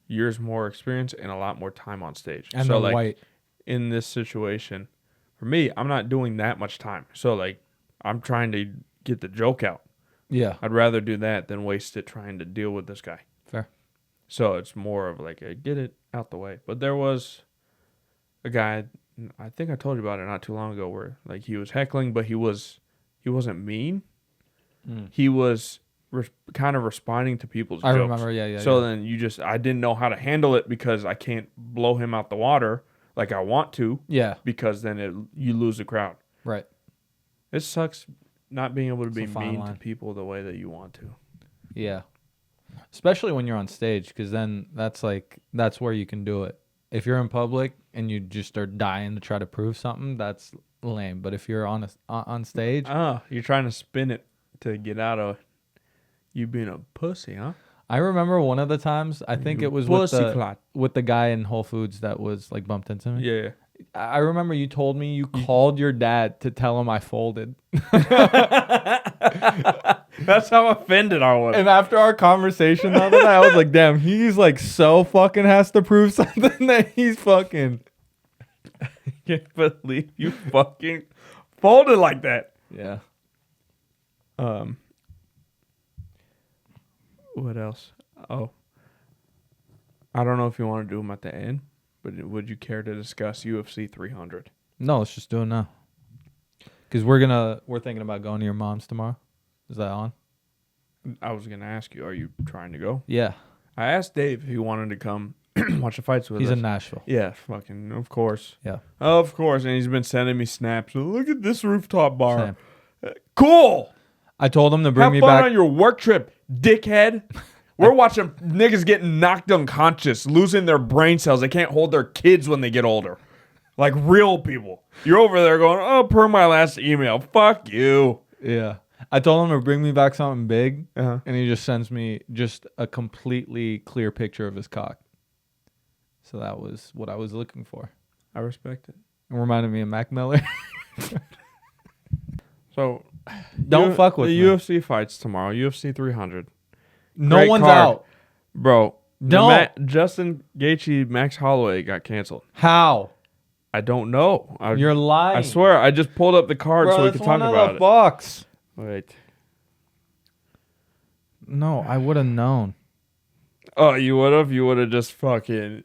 years more experience and a lot more time on stage. And so, like, white. In this situation, for me, I'm not doing that much time. So, like, I'm trying to get the joke out. Yeah. I'd rather do that than waste it trying to deal with this guy. Fair. So it's more of like a get it out the way. But there was a guy, I think I told you about it not too long ago, where like he was heckling, but he wasn't mean. He was kind of responding to people's jokes. I remember, yeah. So then I didn't know how to handle it because I can't blow him out the water like I want to. Yeah. Because then you lose the crowd. Right. It sucks not being able to be mean line to people the way that you want to. Yeah. Especially when you're on stage, because then that's where you can do it. If you're in public and you just are dying to try to prove something, that's lame. But if you're on stage... you're trying to spin it to get out of you being a pussy, huh? I remember one of the times, I think it was with the guy in Whole Foods that was like bumped into me. Yeah. I remember you told me you called your dad to tell him I folded. That's how offended I was. And after our conversation the other night, I was like, damn, he's like so fucking has to prove something that he's fucking... I can't believe you fucking folded like that. Yeah. What else? Oh. I don't know if you want to do them at the end, but would you care to discuss UFC 300? No, let's just do it now. Because we're thinking about going to your mom's tomorrow. Is that on? I was going to ask you, are you trying to go? Yeah. I asked Dave if he wanted to come watch the fights with us. He's in Nashville. Yeah, fucking, of course. Yeah. Of course, and he's been sending me snaps. Look at this rooftop bar. Cool. I told him to bring me back. Have fun back on your work trip, dickhead. We're watching niggas getting knocked unconscious, losing their brain cells. They can't hold their kids when they get older. Like real people. You're over there going, oh, per my last email. Fuck you. Yeah. I told him to bring me back something big, and he just sends me just a completely clear picture of his cock. So that was what I was looking for. I respect it. It reminded me of Mac Miller. So, don't fuck with the me. UFC fights tomorrow. UFC 300. No Great one's card. out. Bro. Don't. Justin Gaethje, Max Holloway got canceled. How? I don't know. You're lying. I swear. I just pulled up the card so we could talk about it. Box. Wait. No, I would have known. Oh, you would have? You would have just fucking...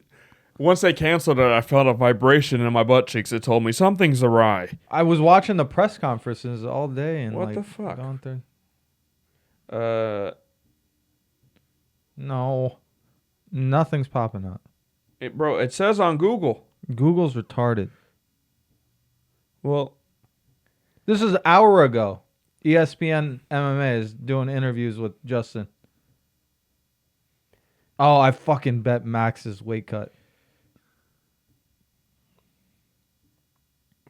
Once they canceled it, I felt a vibration in my butt cheeks that told me something's awry. I was watching the press conferences all day and what the fuck? Going through. No. Nothing's popping up. Bro, it says on Google. Google's retarded. Well, this is an hour ago. ESPN MMA is doing interviews with Justin. Oh, I fucking bet Max's weight cut.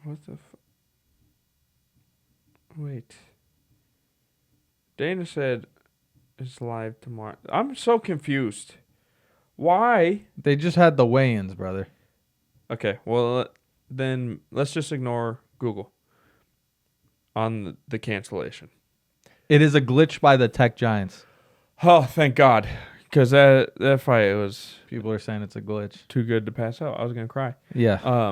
What the Wait. Dana said it's live tomorrow. I'm so confused. Why? They just had the weigh-ins, brother. Okay, well, then let's just ignore Google on the cancellation. It is a glitch by the tech giants. Oh, thank God. Because that fight, it was... People are saying it's a glitch. Too good to pass out. I was going to cry. Yeah.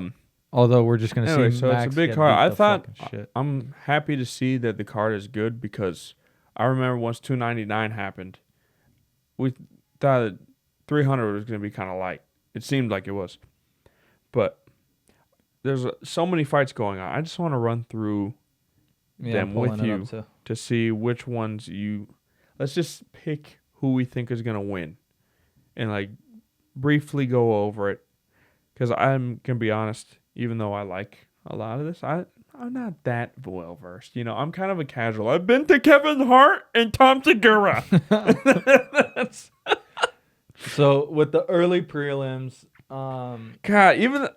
Although we're just going to see so Max it's a big card. I thought... I'm happy to see that the card is good because I remember once 299 happened, we thought that 300 was going to be kind of light. It seemed like it was. But there's so many fights going on. I just want to run through them with you to see which ones you... Let's just pick who we think is going to win and like briefly go over it. Because I'm going to be honest, even though I like a lot of this, I'm not that well versed. You know, I'm kind of a casual. I've been to Kevin Hart and Tom Segura. So with the early prelims, God, even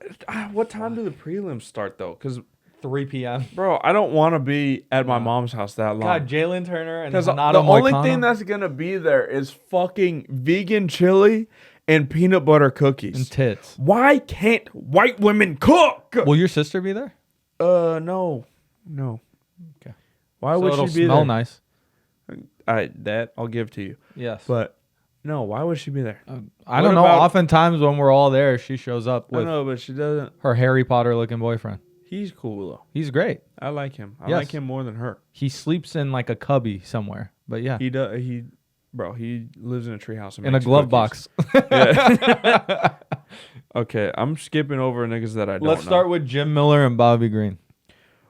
what time do the prelims start though? Because 3 p.m. Bro, I don't want to be at my mom's house that long. God, Jalen Turner and the only thing that's gonna be there is fucking vegan chili and peanut butter cookies and tits. Why can't white women cook? Will your sister be there? No. Okay. Why would she be there? Smell nice. That I'll give to you. Yes. But no, why would she be there? I don't know. Oftentimes when we're all there, she shows up with but she doesn't. Her Harry Potter looking boyfriend. He's cool though. He's great. I like him. I like him more than her. He sleeps in like a cubby somewhere. But yeah. He does. He lives in a treehouse in a glove box. Okay, I'm skipping over niggas that I don't know. Let's start with Jim Miller and Bobby Green.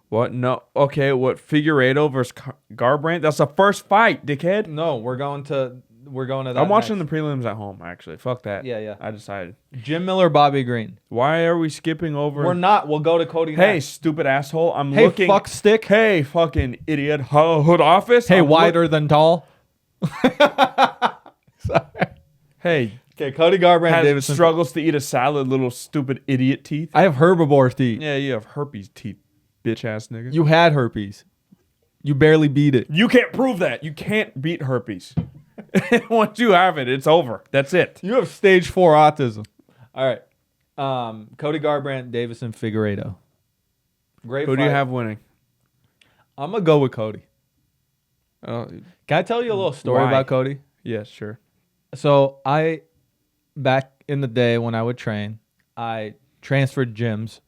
What? No. Okay, what? Figueiredo versus Garbrandt? That's the first fight, dickhead. No, we're going to that. I'm watching the prelims at home, actually. Fuck that. Yeah. I decided. Jim Miller, Bobby Green. Why are we skipping over? We're not. We'll go to Cody. Hey, stupid asshole. Hey, fuck stick. Hey, fucking idiot. Hood office. Hey, wider than tall. Sorry. Hey. Okay, Cody Garbrandt Davidson struggles to eat a salad, little stupid idiot teeth. I have herbivore teeth. Yeah, you have herpes teeth, bitch ass nigga. You had herpes. You barely beat it. You can't prove that. You can't beat herpes. Once you have it, it's over. That's it. You have stage 4 autism. All right. Cody Garbrandt, Davison Figueiredo. Great. Who do you have winning? I'm gonna go with Cody. Can I tell you a little story about Cody? Yes, sure. So back in the day when I would train, I transferred gyms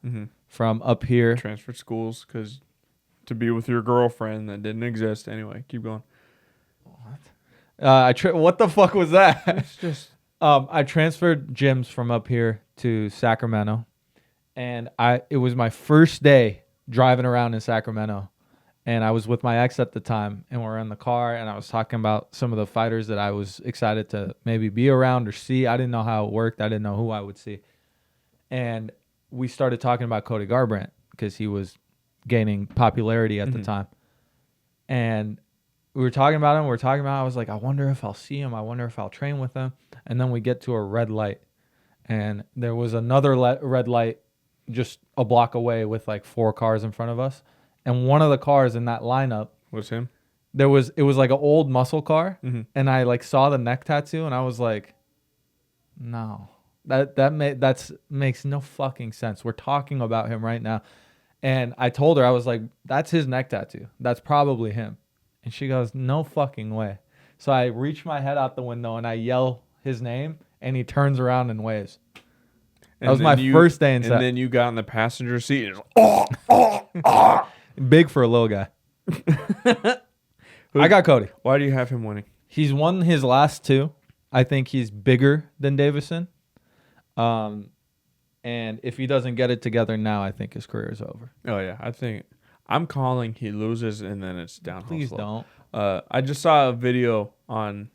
from up here. Transferred schools because to be with your girlfriend that didn't exist. Anyway, keep going. What? What the fuck was that? It's just I transferred gyms from up here to Sacramento, and it was my first day driving around in Sacramento, and I was with my ex at the time, and we're in the car, and I was talking about some of the fighters that I was excited to maybe be around or see. I didn't know how it worked. I didn't know who I would see, and we started talking about Cody Garbrandt because he was gaining popularity at the time, and we were talking about him. I was like, I wonder if I'll see him. I wonder if I'll train with him. And then we get to a red light, and there was another red light just a block away with like 4 cars in front of us. And one of the cars in that lineup was him. It was like an old muscle car, and I like saw the neck tattoo, and I was like, no, that makes no fucking sense. We're talking about him right now, and I told her, I was like, that's his neck tattoo. That's probably him. And she goes, no fucking way. So I reach my head out the window and I yell his name, and he turns around and waves. That was my first day in set. And then you got in the passenger seat and just, big for a little guy. I got Cody. Why do you have him winning? He's won his last 2. I think he's bigger than Davison. And if he doesn't get it together now, I think his career is over. Oh, yeah. I think I'm calling he loses and then it's downhill. Please don't. I just saw a video on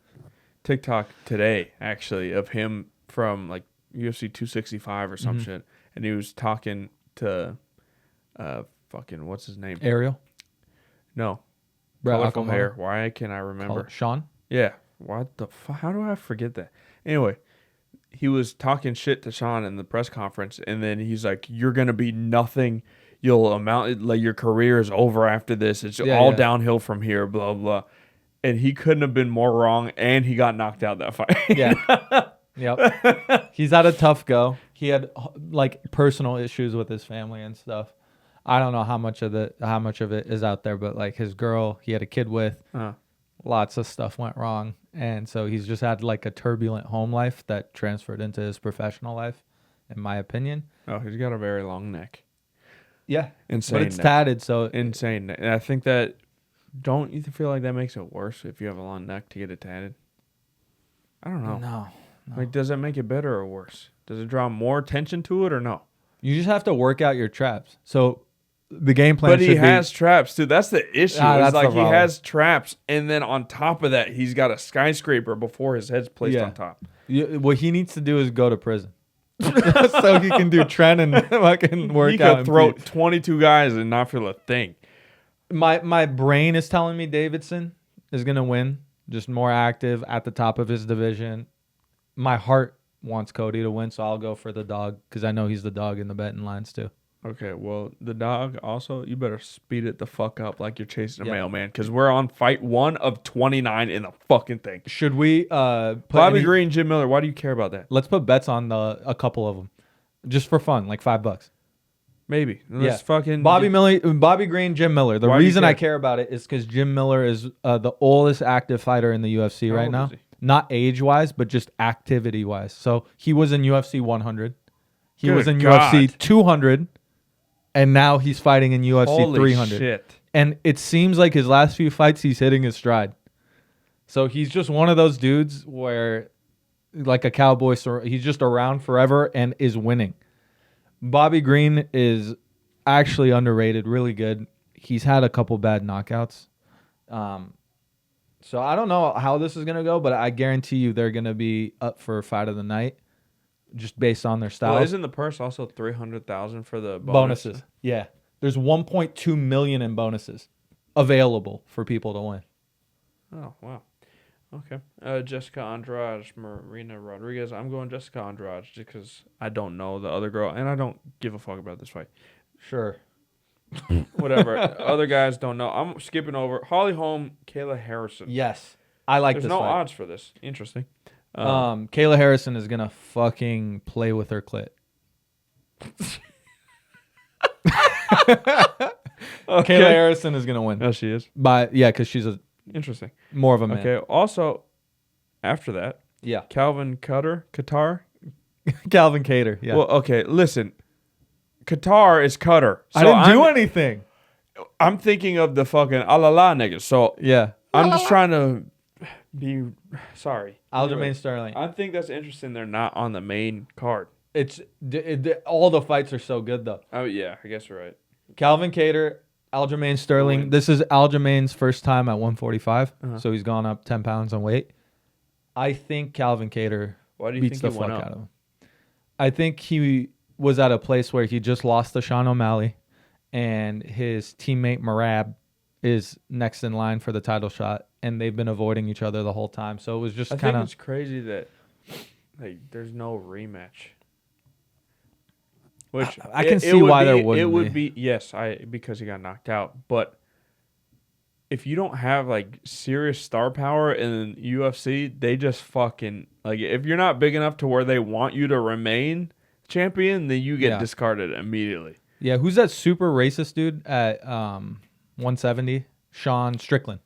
TikTok today, actually, of him from like UFC 265 or some shit. And he was talking to fucking, what's his name? Ariel? No. Brad Colorful hair. Why can't I remember? Sean? Yeah. What the fuck? How do I forget that? Anyway, he was talking shit to Sean in the press conference, and then he's like, you're going to be nothing. You'll amount, like, your career is over after this. It's all downhill from here, blah, blah. and he couldn't have been more wrong, and he got knocked out that fight. Yeah. Yep. He's had a tough go. He had like personal issues with his family and stuff. I don't know how much of it is out there, but like his girl, he had a kid with, lots of stuff went wrong, and so he's just had like a turbulent home life that transferred into his professional life, in my opinion. Oh, he's got a very long neck. Yeah, insane. But it's tatted, so insane. And I think that don't you feel like that makes it worse if you have a long neck to get it tatted? I don't know. No. Like, does it make it better or worse? Does it draw more attention to it or no? You just have to work out your traps. So the game plan. But he has traps too. That's the issue. It's like he has traps, and then on top of that, he's got a skyscraper before his head's placed on top. What he needs to do is go to prison, so he can do tren and fucking work out. He could throw 22 guys and not feel a thing. My brain is telling me Davidson is gonna win. Just more active at the top of his division. My heart wants Cody to win, so I'll go for the dog because I know he's the dog in the betting lines too. Okay, well, the dog also, you better speed it the fuck up like you're chasing a mailman because we're on fight 1 of 29 in the fucking thing. Should we put Bobby Green, Jim Miller, why do you care about that? Let's put bets on a couple of them just for fun, like $5. Maybe. Let's fucking Bobby Green, Jim Miller. The reason I care about it is because Jim Miller is the oldest active fighter in the UFC right now. Not age-wise, but just activity-wise. So he was in UFC 100. He was in UFC 200. And now he's fighting in UFC 300. Shit. And it seems like his last few fights, he's hitting his stride. So he's just one of those dudes where, like a cowboy, he's just around forever and is winning. Bobby Green is actually underrated, really good. He's had a couple bad knockouts. So I don't know how this is going to go, but I guarantee you they're going to be up for fight of the night just based on their style. Well, isn't the purse also $300,000 for the bonuses? Yeah. There's $1.2 million in bonuses available for people to win. Oh, wow. Okay. Jessica Andrade, Marina Rodriguez. I'm going Jessica Andrade just because I don't know the other girl, and I don't give a fuck about this fight. Sure. Whatever. Other guys don't know. I'm skipping over Holly Holm, Kayla Harrison. Yes. I like this There's no fight. odds for this. Interesting. Kayla Harrison is going to fucking play with her clit. Okay. Kayla Harrison is going to win. Oh, she is? Because she's interesting. More of a man. Okay. Also, after that, Calvin Qatar. Calvin Cater, yeah. Well, okay, listen. Qatar is Qatar. So I didn't do anything. I'm thinking of the fucking la niggas. So yeah, I'm just trying to be sorry. Aljamain Sterling. I think that's interesting. They're not on the main card. All the fights are so good though. Oh yeah, I guess you're right. Calvin Cater, Aljamain Sterling. This is Aljamain's first time at 145, so he's gone up 10 pounds on weight. I think Calvin Cater beats the fuck out of him. I think he was at a place where he just lost to Sean O'Malley, and his teammate Marab is next in line for the title shot, and they've been avoiding each other the whole time. So it was just kind of. I think it's crazy that there's no rematch. Which I can see why there wouldn't. It would be because he got knocked out, but if you don't have like serious star power in UFC, they just fucking if you're not big enough to where they want you to remain champion, then you get discarded immediately. Yeah, who's that super racist dude at 170? Sean Strickland.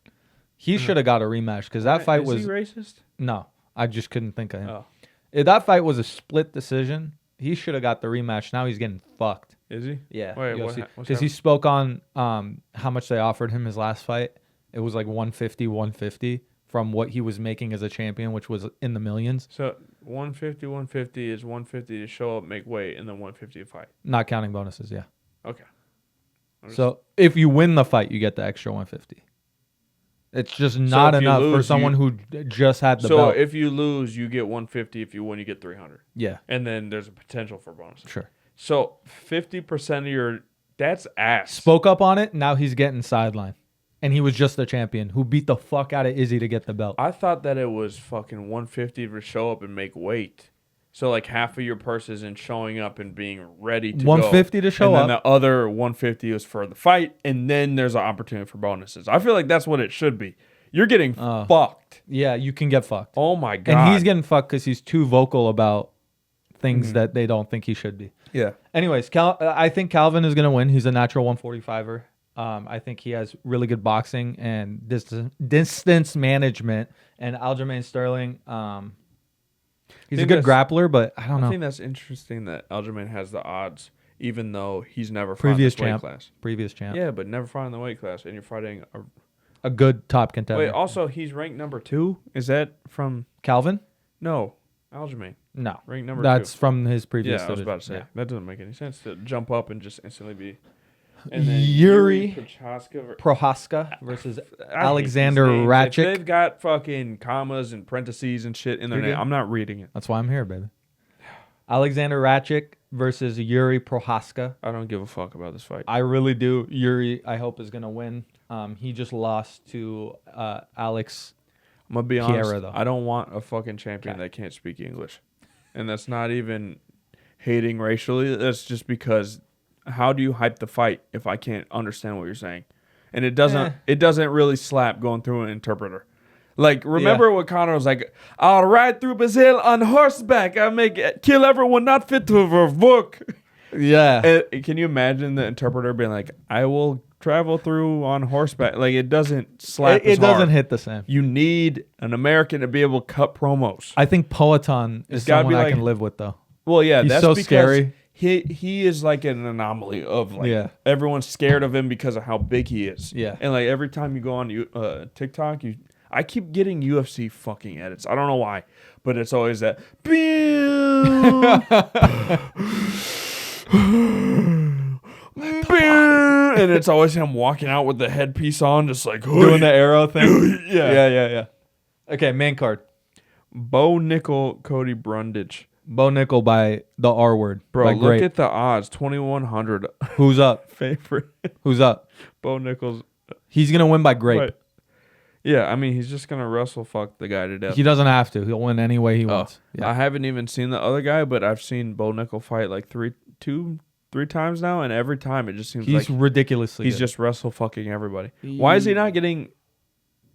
He should have got a rematch because that fight was. Is he racist? No, I just couldn't think of him. Oh. If that fight was a split decision, he should have got the rematch. Now he's getting fucked. Is he? Yeah. Wait, because he spoke on how much they offered him his last fight. It was like 150 from what he was making as a champion, which was in the millions. So 150 is 150 to show up, make weight, and then 150 to fight. Not counting bonuses, yeah. Okay. So if you win the fight, you get the extra 150. It's just not enough for someone who just had the belt. So if you lose, you get 150. If you win, you get 300. Yeah. And then there's a potential for bonuses. Sure. So 50% of your that's ass. Spoke up on it. Now he's getting sidelined. And he was just the champion who beat the fuck out of Izzy to get the belt. I thought that it was fucking 150 to show up and make weight. So like half of your purse is in showing up and being ready to 150 to show up. And then the other 150 is for the fight. And then there's an opportunity for bonuses. I feel like that's what it should be. You're getting fucked. Yeah, you can get fucked. Oh my God. And he's getting fucked because he's too vocal about things that they don't think he should be. Yeah. Anyways, I think Calvin is going to win. He's a natural 145er. I think he has really good boxing and distance management. And Aljamain Sterling, he's a good grappler, but I don't know. I think that's interesting that Aljamain has the odds, even though he's never fought in this weight class. Previous champ. Yeah, but never fought in the weight class, and you're fighting a good top contender. Wait, also, he's ranked number 2? Is that from... Calvin? No, Aljamain. No. Ranked number 2. That's from his previous division. I was about to say. Yeah. That doesn't make any sense to jump up and just instantly be... And then Yuri Prohaska versus Alexander Ratchik. They've got fucking commas and parentheses and shit in their name. I'm not reading it. That's why I'm here, baby. Alexander Ratchik versus Yuri Prohaska. I don't give a fuck about this fight. I really do. Yuri, I hope, is going to win. He just lost to Alex I'm going to be Piera, honest. though. I don't want a fucking champion that can't speak English. And that's not even hating racially. That's just because... How do you hype the fight if I can't understand what you're saying? And it doesn't really slap going through an interpreter. Like, remember what Conor was like, I'll ride through Brazil on horseback. Kill everyone not fit to work. Yeah. And can you imagine the interpreter being like, I will travel through on horseback? Like, it doesn't slap It doesn't hit the same. You need an American to be able to cut promos. I think Poatan is someone I can live with, though. Well, yeah. He's that's so because scary. He is like an anomaly of everyone's scared of him because of how big he is. Yeah. And like every time you go on TikTok, I keep getting UFC fucking edits. I don't know why, but it's always that. And it's always him walking out with the headpiece on, just like doing the arrow thing. Yeah. Okay, main card. Bo Nickel, Cody Brundage. Bo Nickel by the R word. Bro, look at the odds. 2,100. Who's up? Favorite. Who's up? Bo Nickel's. He's going to win by grape. Right. Yeah, I mean, he's just going to wrestle fuck the guy to death. He doesn't have to. He'll win any way he wants. Yeah. I haven't even seen the other guy, but I've seen Bo Nickel fight like three times now, and every time it just seems he's ridiculously he's good. Just wrestle fucking everybody. Why is he not getting...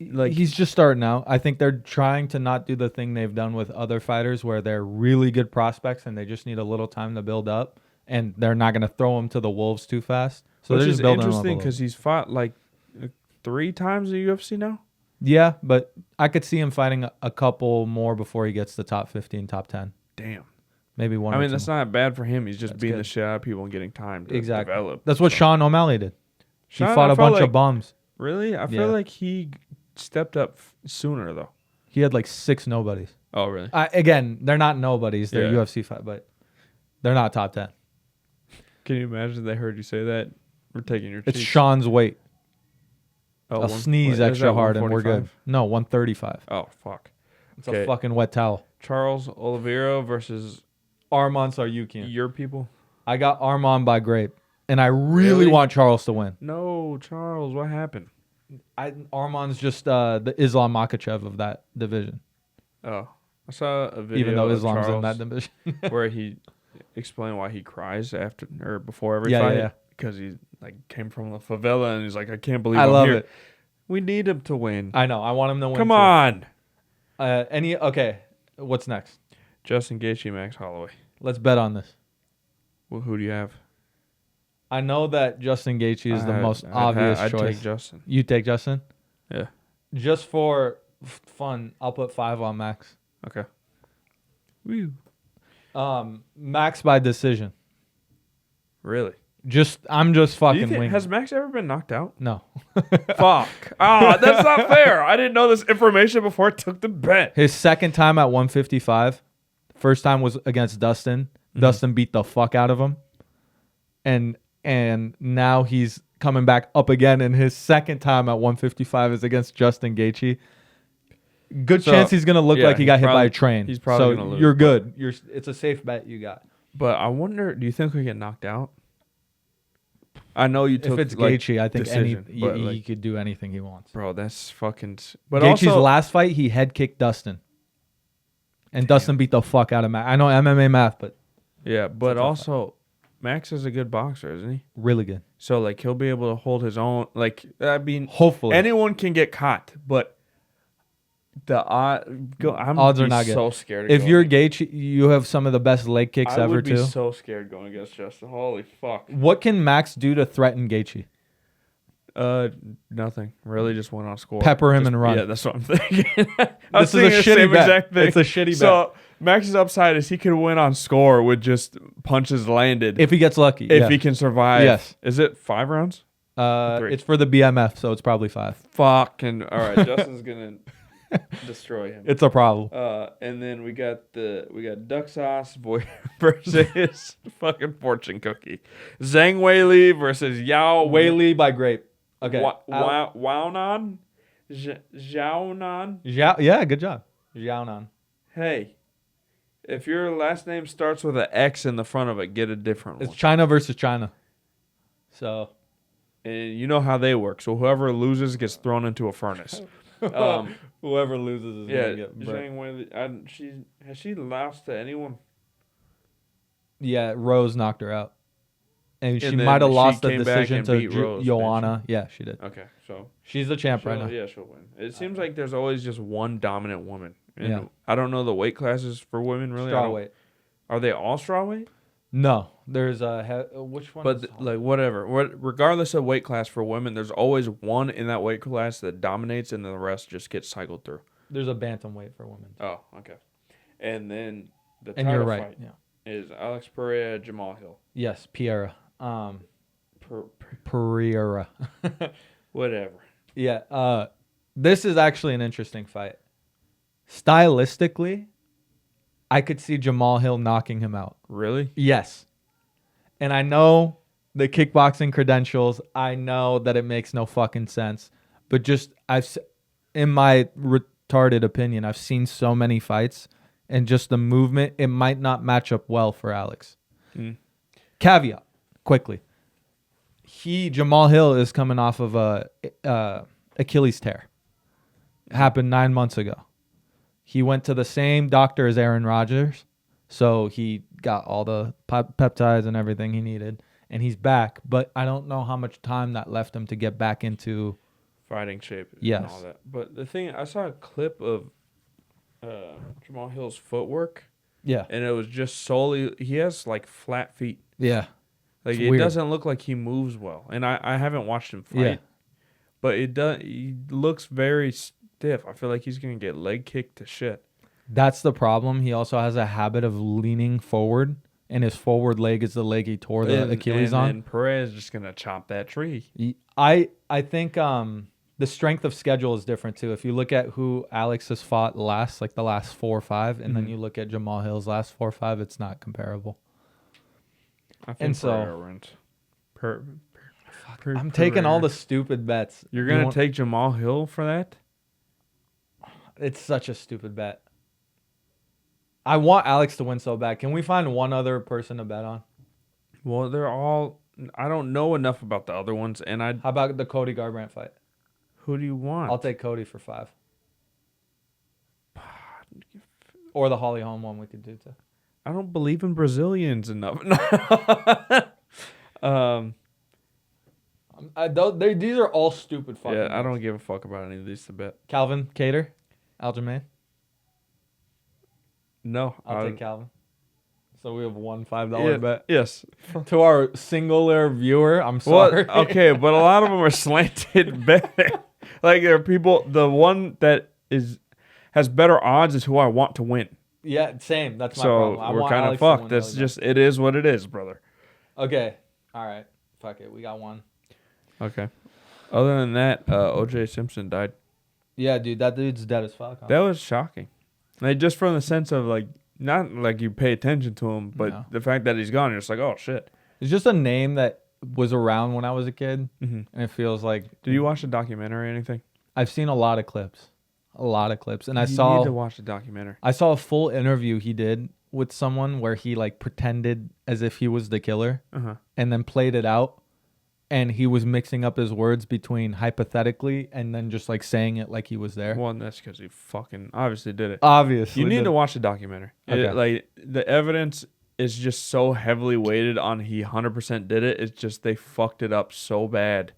Like he's just starting out. I think they're trying to not do the thing they've done with other fighters where they're really good prospects and they just need a little time to build up, and they're not going to throw them to the wolves too fast. So which they're is just building interesting because he's fought like 3 times in the UFC now. Yeah, but I could see him fighting a couple more before he gets to top 15, top 10. Damn. Maybe one. I mean, that's not bad for him. He's just beating the shit out of people and getting time to develop. That's what Sean O'Malley did. He fought a bunch of bums. Really? I feel like he stepped up sooner, though. He had like 6 nobodies. Oh, really? Again, they're not nobodies. They're UFC fight, but they're not top 10. Can you imagine they heard you say that? We're taking your cheeks. It's Sean's weight. Oh, I'll sneeze extra hard and we're good. No, 135. Oh, fuck. It's a fucking wet towel. Charles Oliveira versus Arman Saryukian. Your people? I got Arman by grape, and I really want Charles to win. No, Charles, what happened? Arman's just the Islam Makhachev of that division. Oh, I saw a video. Even though Islam's in that division, where he explained why he cries after or before every fight. Yeah. Because he came from the favela and he's like, I can't believe I'm here. It. We need him to win. I know. I want him to win. Come on. Okay. What's next? Justin Gaethje, Max Holloway. Let's bet on this. Well, who do you have? I know that Justin Gaethje is the most obvious choice. I'd take Justin. You take Justin? Yeah. Just for fun, I'll put 5 on Max. Okay. Woo. Max by decision. Really? I'm just fucking winging. Has Max ever been knocked out? No. Fuck. That's not fair. I didn't know this information before I took the bet. His second time at 155. First time was against Dustin. Mm-hmm. Dustin beat the fuck out of him. And now he's coming back up again, and his second time at 155 is against Justin Gaethje. Good chance he's going to look like he got hit by a train. He's probably going to lose. You're good. It's a safe bet you got. But I wonder, do you think we get knocked out? I know you took if it's Gaethje, I think he could do anything he wants. Bro, that's fucking... But Gaethje's last fight, he head kicked Dustin. And Dustin beat the fuck out of Max. I know MMA math, but... Yeah, but also, Max is a good boxer, isn't he? Really good. So, he'll be able to hold his own. Hopefully. Anyone can get caught, but odds are not good. So scared. If you're Gaethje, you have some of the best leg kicks ever. I would be so scared going against Justin. Holy fuck! What can Max do to threaten Gaethje? Nothing. Really, just went on score. Pepper him and run. Yeah, that's what I'm thinking. This is a shitty bet. It's a shitty bet. So Max's upside is he could win on score with just punches landed if he gets lucky. If he can survive. Yes. Is it 5 rounds? It's for the BMF, so it's probably 5. Fucking all right. Justin's gonna destroy him. It's a problem. And then we got duck sauce versus fucking fortune cookie. Zhang Weili versus Yao Weili by grape. Okay. Waonan? Zhaonan? Yeah, good job. Zhaonan. Hey, if your last name starts with an X in the front of it, get a different one. It's China versus China. So. And you know how they work. So whoever loses gets thrown into a furnace. Whoever loses is going to get Zhang Weili, has she lost to anyone? Yeah, Rose knocked her out. And she might have lost the decision to Joanna. Yeah, she did. Okay, so she's the champ right now. Yeah, she'll win. It seems like there's always just one dominant woman. And I don't know the weight classes for women really. Strawweight. Are they all strawweight? No, there's which one? But whatever. Regardless of weight class for women, there's always one in that weight class that dominates, and then the rest just get cycled through. There's a bantamweight for women. Oh, okay. And then the title fight yeah. is Alex Pereira, Jamal Hill. Yes, Pereira. Pereira. Whatever. Yeah. This is actually an interesting fight. Stylistically, I could see Jamal Hill knocking him out. Really? Yes. And I know the kickboxing credentials. I know that it makes no fucking sense. But just in my retarded opinion, I've seen so many fights, and just the movement, it might not match up well for Alex. Caveat, quickly. Jamal Hill is coming off of a Achilles tear. It happened 9 months ago. He went to the same doctor as Aaron Rodgers, so he got all the peptides and everything he needed, and he's back. But I don't know how much time that left him to get back into fighting shape. Yes. And all that. But the thing, I saw a clip of Jamal Hill's footwork. Yeah. And it was just solely, he has like flat feet. Yeah. Like it doesn't look like he moves well. And I haven't watched him fight. Yeah. But he looks very stiff. I feel like he's going to get leg kicked to shit. That's the problem. He also has a habit of leaning forward, and his forward leg is the leg he tore the Achilles on. And Perez is just going to chop that tree. I think the strength of schedule is different too. If you look at who Alex has fought last, like the last 4 or 5, and then you look at Jamal Hill's last 4 or 5, it's not comparable. I think Pereira went. I'm taking all the stupid bets. You're going to take Jamal Hill for that? It's such a stupid bet. I want Alex to win so bad. Can we find one other person to bet on? Well, they're all... I don't know enough about the other ones. And How about the Cody Garbrandt fight? Who do you want? I'll take Cody for 5. Or the Holly Holm one we could do too. I don't believe in Brazilians enough. These are all stupid fucking Yeah, I don't give a fuck about any of these to bet. Calvin Cater, Aljamain. No, I'll take Calvin. So we have one $5 bet. Yes. To our singular viewer, I'm sorry. Well, okay, but a lot of them are slanted betting. Like there are people. The one that has better odds is who I want to win. Yeah, same. That's my problem. So we're kind of fucked. That's just it is what it is, brother. Okay. All right. Fuck it. We got one. Okay. Other than that, O.J. Simpson died. Yeah, dude. That dude's dead as fuck. Huh? That was shocking. Like just from the sense of like not like you pay attention to him, but the fact that he's gone, you're just like, oh shit. It's just a name that was around when I was a kid, and it feels like. Did you watch the documentary or anything? I've seen a lot of clips, and you need to watch the documentary. I saw a full interview he did with someone where he like pretended as if he was the killer, and then played it out. And he was mixing up his words between hypothetically and then just like saying it like he was there. Well, that's because he fucking obviously did it. Obviously. You need to watch the documentary. Okay. Like the evidence is just so heavily weighted on he 100% did it. It's just they fucked it up so bad.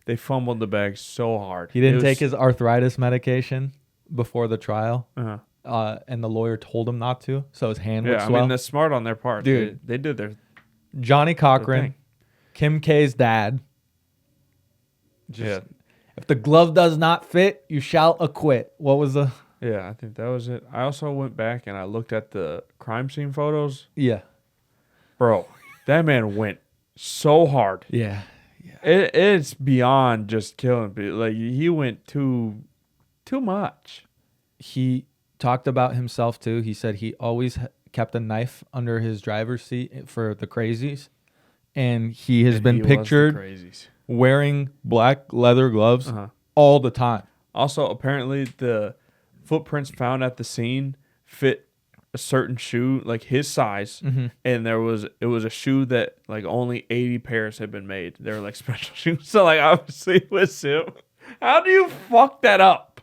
They fumbled the bag so hard. He didn't take his arthritis medication. before the trial. And the lawyer told him not to, so his hand would swell. I mean, that's smart on their part. Dude. They did their Johnny Cochran, Kim K's dad. If the glove does not fit, you shall acquit. What was the... Yeah, I think that was it. I also went back and I looked at the crime scene photos. Yeah. Bro, that man went so hard. Yeah. It's beyond just killing people. Like, he went too much. He talked about himself, too. He said he always kept a knife under his driver's seat for the crazies. And he has been pictured wearing black leather gloves all the time. Also, apparently, the footprints found at the scene fit a certain shoe, like his size, and it was a shoe that like only 80 pairs had been made. They were like special shoes. So like obviously it was him. How do you fuck that up?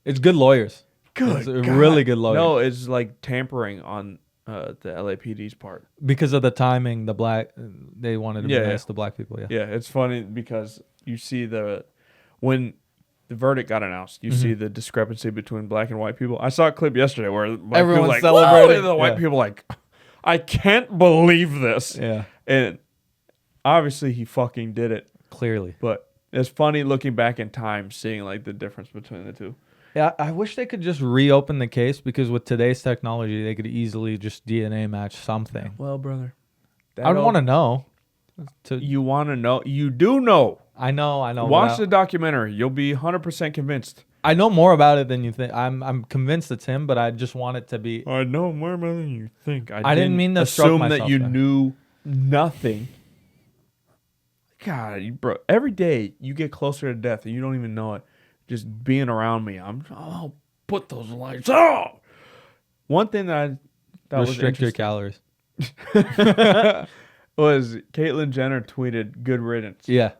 It's good lawyers. Good, really good lawyers. No, it's like tampering on the LAPD's part because of the timing. They wanted to be nice to black people. Yeah, it's funny because you see when the verdict got announced, you see the discrepancy between black and white people. I saw a clip yesterday where everyone's like, celebrating. The white people like, I can't believe this. Yeah. And obviously he fucking did it. Clearly. But it's funny looking back in time, seeing like the difference between the two. Yeah, I wish they could just reopen the case because with today's technology, they could easily just DNA match something. Well, brother, I don't want to know. You want to know? You do know. I know. Watch the documentary. You'll be 100% convinced. I know more about it than you think. I'm convinced it's him, but I just want it to be. I know more about it than you think. I didn't mean to assume that you knew nothing. God, bro, every day you get closer to death and you don't even know it. Just being around me, I'll put those lights on. One thing that I thought restrict your calories was Caitlyn Jenner tweeted "Good riddance." Yeah.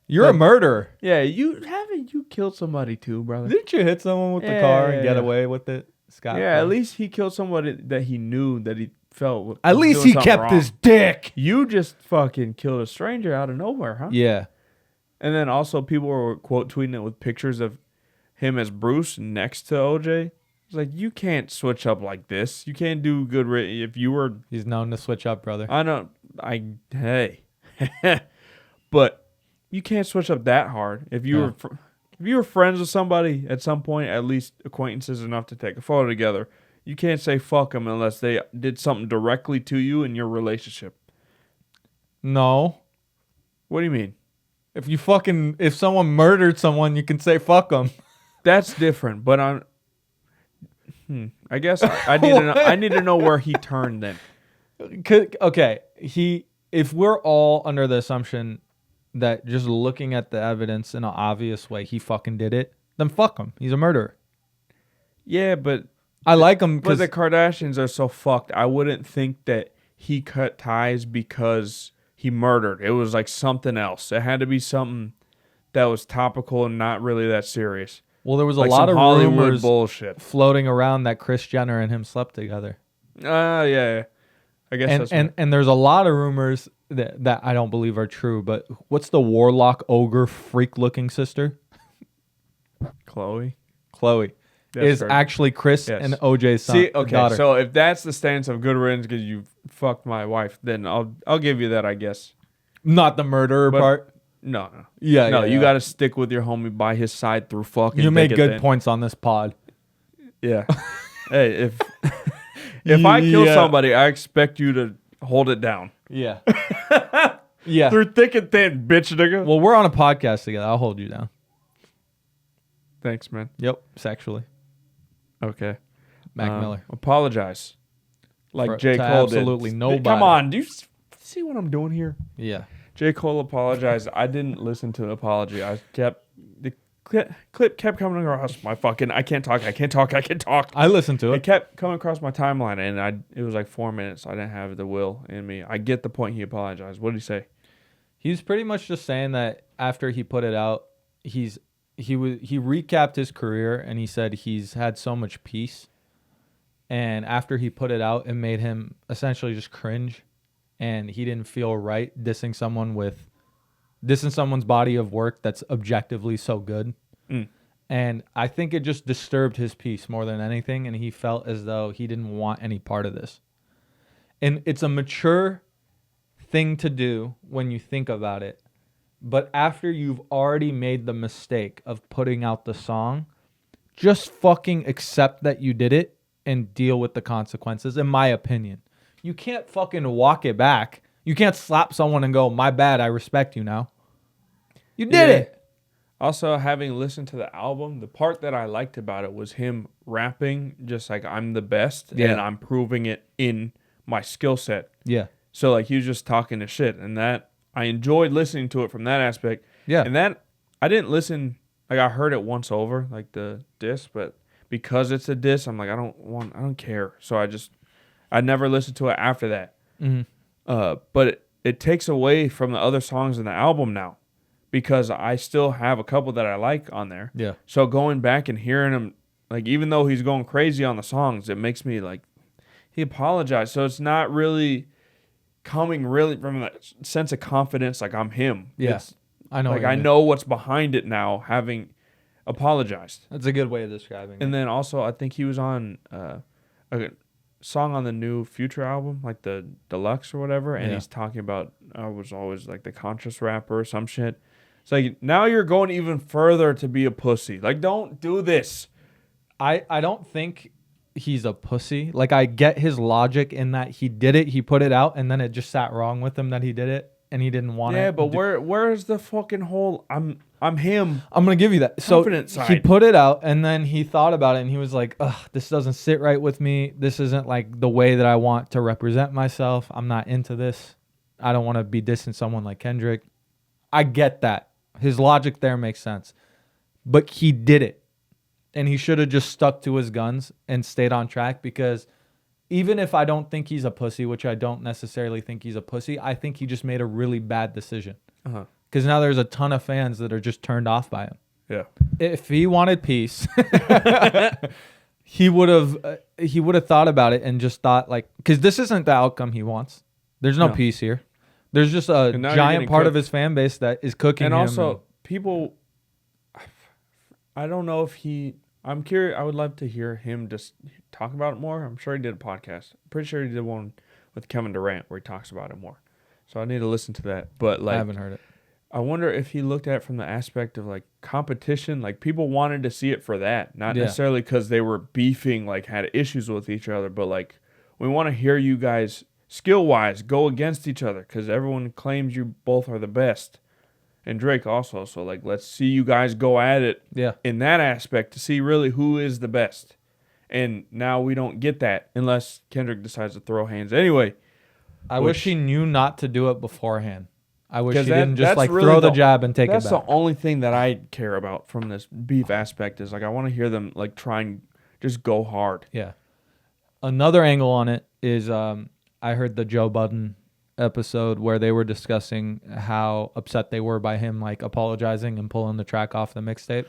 You're a murderer. Yeah, you killed somebody too, brother. Didn't you hit someone with the car and get away with it, Scott? Yeah, at least he killed somebody that he knew that he felt. At least he kept wrong. His dick. You just fucking killed a stranger out of nowhere, huh? Yeah. And then also people were quote tweeting it with pictures of him as Bruce next to OJ. It's like, you can't switch up like this. You can't do good if you were. He's known to switch up, brother. Hey, but you can't switch up that hard. If you were friends with somebody at some point, at least acquaintances enough to take a photo together, you can't say fuck them unless they did something directly to you in your relationship. No. What do you mean? If someone murdered someone, you can say fuck them. That's different, but I guess I need to know where he turned then. Okay, if we're all under the assumption that just looking at the evidence in an obvious way, he fucking did it, then fuck him. He's a murderer. Yeah, but I like him because the Kardashians are so fucked. I wouldn't think that he cut ties because he murdered. It was like something else. It had to be something that was topical and not really that serious. Well, there was a lot of Hollywood rumors bullshit floating around that Kris Jenner and him slept together. Yeah. I guess and there's a lot of rumors that I don't believe are true. But what's the warlock ogre freak looking sister? Chloe is actually Kris and OJ's son. See, okay, daughter. So if that's the stance of good riddance because you fucked my wife, then I'll give you that, I guess. Not the murderer part. No. Yeah. You got to stick with your homie by his side through fucking. You made good points on this pod. Yeah. Hey, if I kill somebody, I expect you to hold it down. Yeah. Yeah. Through thick and thin, bitch nigga. Well, we're on a podcast together. I'll hold you down. Thanks, man. Yep. Sexually. Okay. Mac Miller. Apologize. Like J. Cole absolutely did. Nobody. Come on. Do you see what I'm doing here? Yeah. J. Cole apologized. I didn't listen to an apology. The clip kept coming across my fucking. I can't talk. I listened to it. It kept coming across my timeline, and it was like 4 minutes. I didn't have the will in me. I get the point. He apologized. What did he say? He's pretty much just saying that after he put it out, he recapped his career, and he said he's had so much peace. And after he put it out, it made him essentially just cringe. And he didn't feel right dissing someone's body of work that's objectively so good. And I think it just disturbed his peace more than anything. And he felt as though he didn't want any part of this. And it's a mature thing to do when you think about it. But after you've already made the mistake of putting out the song, just fucking accept that you did it and deal with the consequences, in my opinion. You can't fucking walk it back. You can't slap someone and go, my bad, I respect you now. You did it. Also, having listened to the album, the part that I liked about it was him rapping just like I'm the best and I'm proving it in my skill set. Yeah. So like he was just talking to shit, and that I enjoyed listening to it from that aspect. Yeah. And that I didn't listen, like I heard it once over, like the diss, but because it's a diss, I'm like I don't care. So I never listened to it after that. Mm-hmm. But it takes away from the other songs in the album now. Because I still have a couple that I like on there. Yeah. So going back and hearing him, like, even though he's going crazy on the songs, it makes me, like, he apologized. So it's not really coming really from a sense of confidence, like, I'm him. Yeah. I know. Like, I know what's behind it now, having apologized. That's a good way of describing it. And then also, I think he was on a song on the new Future album, like the Deluxe or whatever, and he's talking about, I was always, like, the conscious rapper or some shit. It's like, now you're going even further to be a pussy. Like, don't do this. I don't think he's a pussy. Like, I get his logic in that he did it, he put it out, and then it just sat wrong with him that he did it, and he didn't want it. Yeah, but where's the fucking whole, I'm him. I'm going to give you that. So side. He put it out, and then he thought about it, and he was like, ugh, this doesn't sit right with me. This isn't, like, the way that I want to represent myself. I'm not into this. I don't want to be dissing someone like Kendrick. I get that. His logic there makes sense. But he did it. And he should have just stuck to his guns and stayed on track, because even if I don't think he's a pussy, which I don't necessarily think he's a pussy, I think he just made a really bad decision. Because now there's a ton of fans that are just turned off by him. Yeah. If he wanted peace, he would have thought about it and just thought, like, because this isn't the outcome he wants. There's no peace here. There's just a giant part of his fan base that is cooking him. And also, people, I don't know if I'm curious. I would love to hear him just talk about it more. I'm sure he did a podcast. I'm pretty sure he did one with Kevin Durant where he talks about it more. So I need to listen to that. But like, I haven't heard it. I wonder if he looked at it from the aspect of like competition. Like people wanted to see it for that, not necessarily because they were beefing, like had issues with each other, but like we want to hear you guys skill-wise go against each other because everyone claims you both are the best. And Drake also. So, like, let's see you guys go at it in that aspect to see really who is the best. And now we don't get that unless Kendrick decides to throw hands. Anyway. I wish he knew not to do it beforehand. I wish he didn't just, like, really throw the jab and take it back. That's the only thing that I care about from this beef aspect is, like, I want to hear them, like, try and just go hard. Yeah. Another angle on it is I heard the Joe Budden episode where they were discussing how upset they were by him like apologizing and pulling the track off the mixtape.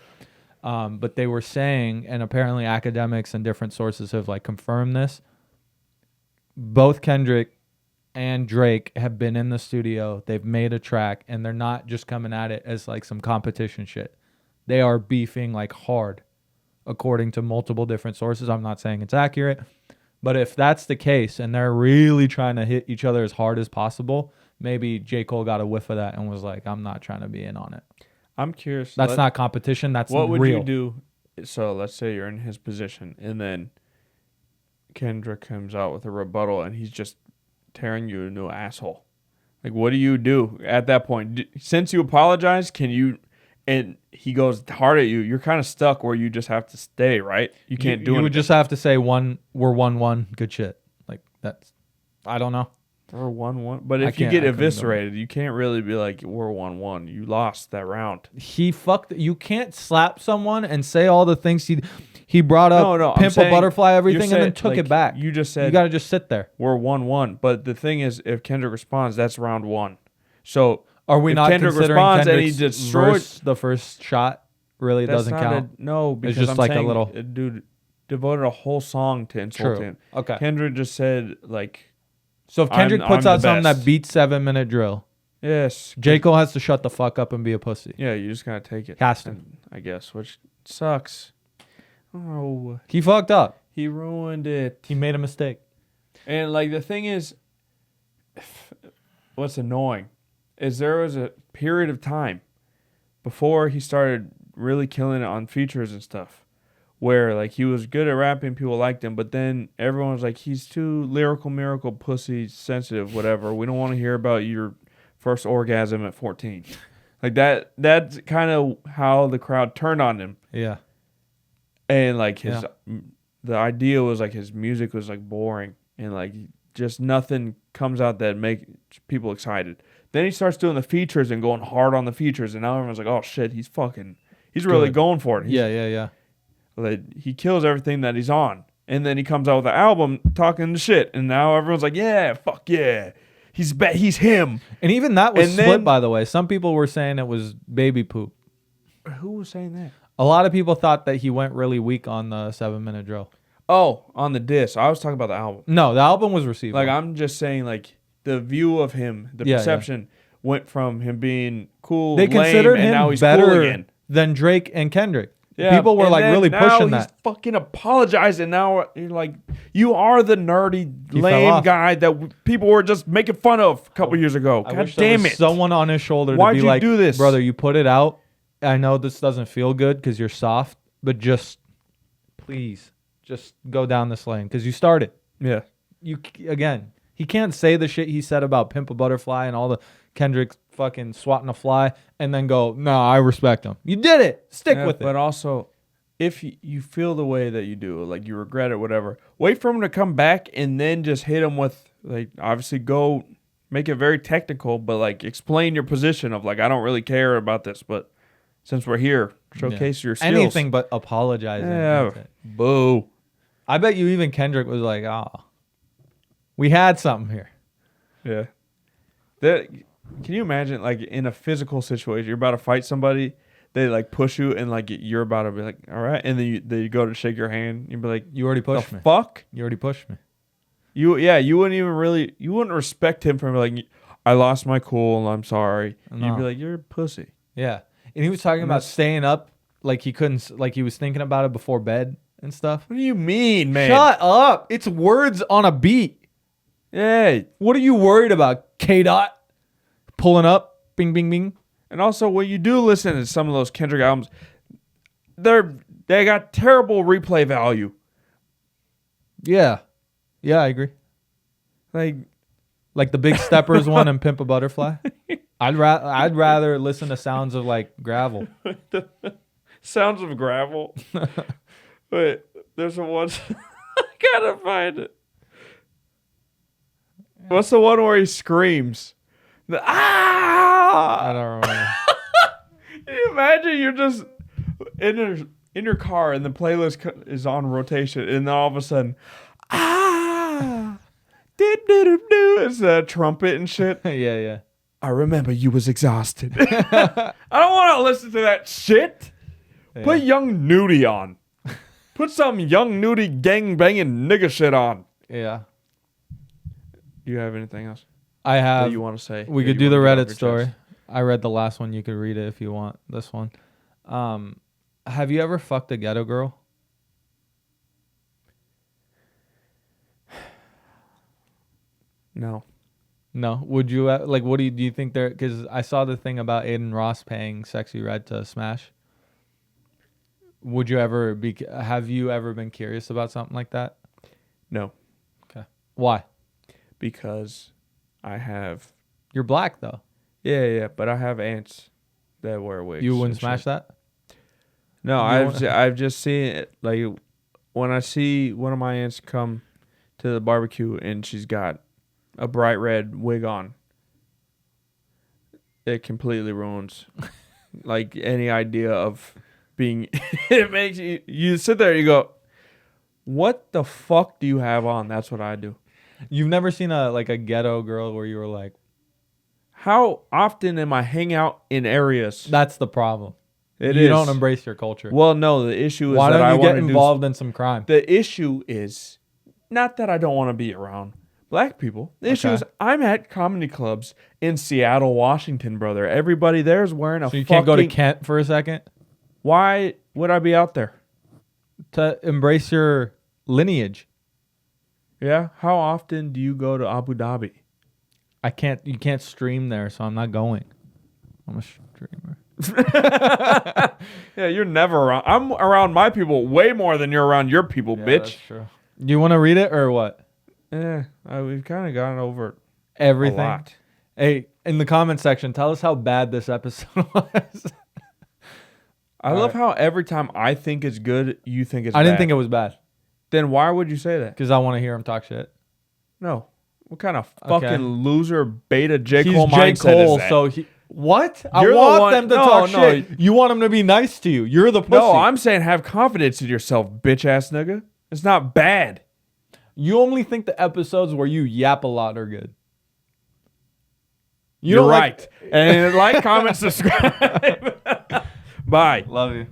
But they were saying, and apparently academics and different sources have like confirmed this, both Kendrick and Drake have been in the studio, they've made a track, and they're not just coming at it as like some competition shit. They are beefing like hard, according to multiple different sources. I'm not saying it's accurate. But if that's the case and they're really trying to hit each other as hard as possible, maybe J. Cole got a whiff of that and was like, I'm not trying to be in on it. I'm curious. That's not competition. That's real. What would you do? So let's say you're in his position and then Kendrick comes out with a rebuttal and he's just tearing you a new asshole. Like, what do you do at that point? Since you apologize, can you... And he goes hard at you. You're kind of stuck where you just have to stay, right? You can't do it. You would just have to say we're 1-1. Good shit. Like that's, I don't know. We're 1-1. But if you get eviscerated, you can't really be like we're 1-1. You lost that round. He fucked. You can't slap someone and say all the things he brought up. No. Pimp a butterfly, everything, and then took like, it back. You just said you got to just sit there. We're 1-1. But the thing is, if Kendrick responds, that's round 1. So. Are we not Kendrick considering Kendrick's verse, the first shot really doesn't count? No, because it's just I'm like saying, a little dude devoted a whole song to insult him. Okay. Kendrick just said like. So if Kendrick puts out something that beats 7-minute drill, yes, J. Cole has to shut the fuck up and be a pussy. Yeah, you just gotta take it. Has to, I guess, which sucks. Oh, he fucked up. He ruined it. He made a mistake. And like the thing is, what's annoying is there was a period of time before he started really killing it on features and stuff, where like he was good at rapping, people liked him, but then everyone was like, he's too lyrical, miracle, pussy, sensitive, whatever. We don't want to hear about your first orgasm at 14. Like that's kind of how the crowd turned on him. Yeah. And like the idea was like his music was like boring and like just nothing comes out that make people excited. Then he starts doing the features and going hard on the features, and now everyone's like, oh shit, he's really going for it. Yeah. Like, he kills everything that he's on. And then he comes out with an album talking shit, and now everyone's like, yeah, fuck yeah. He's him. And even that was split, by the way. Some people were saying it was baby poop. Who was saying that? A lot of people thought that he went really weak on the 7-minute drill. Oh, on the diss. I was talking about the album. No, the album was received. Like, I'm just saying, like, the view of him, the perception went from him being cool, they considered him and now he's better cool again. Than Drake and Kendrick. Yeah, people were like really pushing that. He's fucking apologizing. Now you're like, you are the nerdy, lame guy that people were just making fun of a couple years ago. God damn it. Someone on his shoulder Why'd to be you like, do this? Brother, you put it out. I know this doesn't feel good because you're soft, but just please just go down this lane because you started. Yeah. Again, he can't say the shit he said about Pimp a Butterfly and all the Kendrick fucking swatting a fly and then go, no, I respect him. You did it. Stick with it. But also, if you feel the way that you do, like you regret it, whatever, wait for him to come back and then just hit him with, like, obviously go make it very technical, but like explain your position of like, I don't really care about this, but since we're here, showcase your skills. Anything but apologizing. Yeah. Boo. I bet you even Kendrick was like, oh, we had something here. Yeah. Can you imagine, like, in a physical situation, you're about to fight somebody, they, like, push you, and, like, you're about to be like, all right, and then you go to shake your hand, you'd be like, you already pushed me. Fuck? You already pushed me. You wouldn't respect him for, like, I lost my cool, and I'm sorry. No. You'd be like, you're a pussy. Yeah. And he was talking about staying up, like he couldn't, like he was thinking about it before bed and stuff. What do you mean, man? Shut up. It's words on a beat. Yeah. What are you worried about, K-Dot? Pulling up, bing, bing, bing. And also, when you do listen to some of those Kendrick albums, they got terrible replay value. Yeah, I agree. Like the Big Steppers one and Pimp a Butterfly. I'd rather listen to sounds of like gravel. Sounds of gravel. Wait, there's one. I gotta find it. What's the one where he screams? I don't remember. Can you imagine you're just in your car and the playlist is on rotation and then all of a sudden, it's a trumpet and shit. Yeah. I remember you was exhausted. I don't want to listen to that shit. Yeah. Put Young Nudie on. Put some Young Nudie gang banging nigga shit on. Yeah. Do you have anything else? I have. That you want to say? We could do the Reddit story. I read the last one. You could read it if you want. This one. Have you ever fucked a ghetto girl? No. Would you like? What do you think there? Because I saw the thing about Aiden Ross paying Sexy Red to smash. Would you ever be? Have you ever been curious about something like that? No. Okay. Why? Because I have. You're black though. Yeah, but I have aunts that wear wigs. You wouldn't smash that? No, I've just seen it. Like when I see one of my aunts come to the barbecue and she's got a bright red wig on, it completely ruins like any idea of being. It makes you sit there and you go, what the fuck do you have on? That's what I do. You've never seen a ghetto girl where you were like, how often am I hang out in areas? That's the problem. You don't embrace your culture. Well, no, the issue is why that don't you get involved in some crime? The issue is not that I don't want to be around black people. The issue is I'm at comedy clubs in Seattle, Washington, brother. Everybody there is wearing a. So you can't go to Kent for a second? Why would I be out there? To embrace your lineage. Yeah. How often do you go to Abu Dhabi? You can't stream there, so I'm not going. I'm a streamer. Yeah, you're never around. I'm around my people way more than you're around your people, bitch. That's true. Do you want to read it or what? We've kind of gotten over everything. A lot. Hey, in the comment section, tell us how bad this episode was. I love how every time I think it's good, you think it's bad. I didn't think it was bad. Then why would you say that? Because I want to hear him talk shit. No. What kind of fucking loser beta J. Cole mindset is that? So what? I want them to talk shit. You want them to be nice to you. You're the pussy. No, I'm saying have confidence in yourself, bitch-ass nigga. It's not bad. You only think the episodes where you yap a lot are good. You're right. And like, comment, subscribe. Bye. Love you.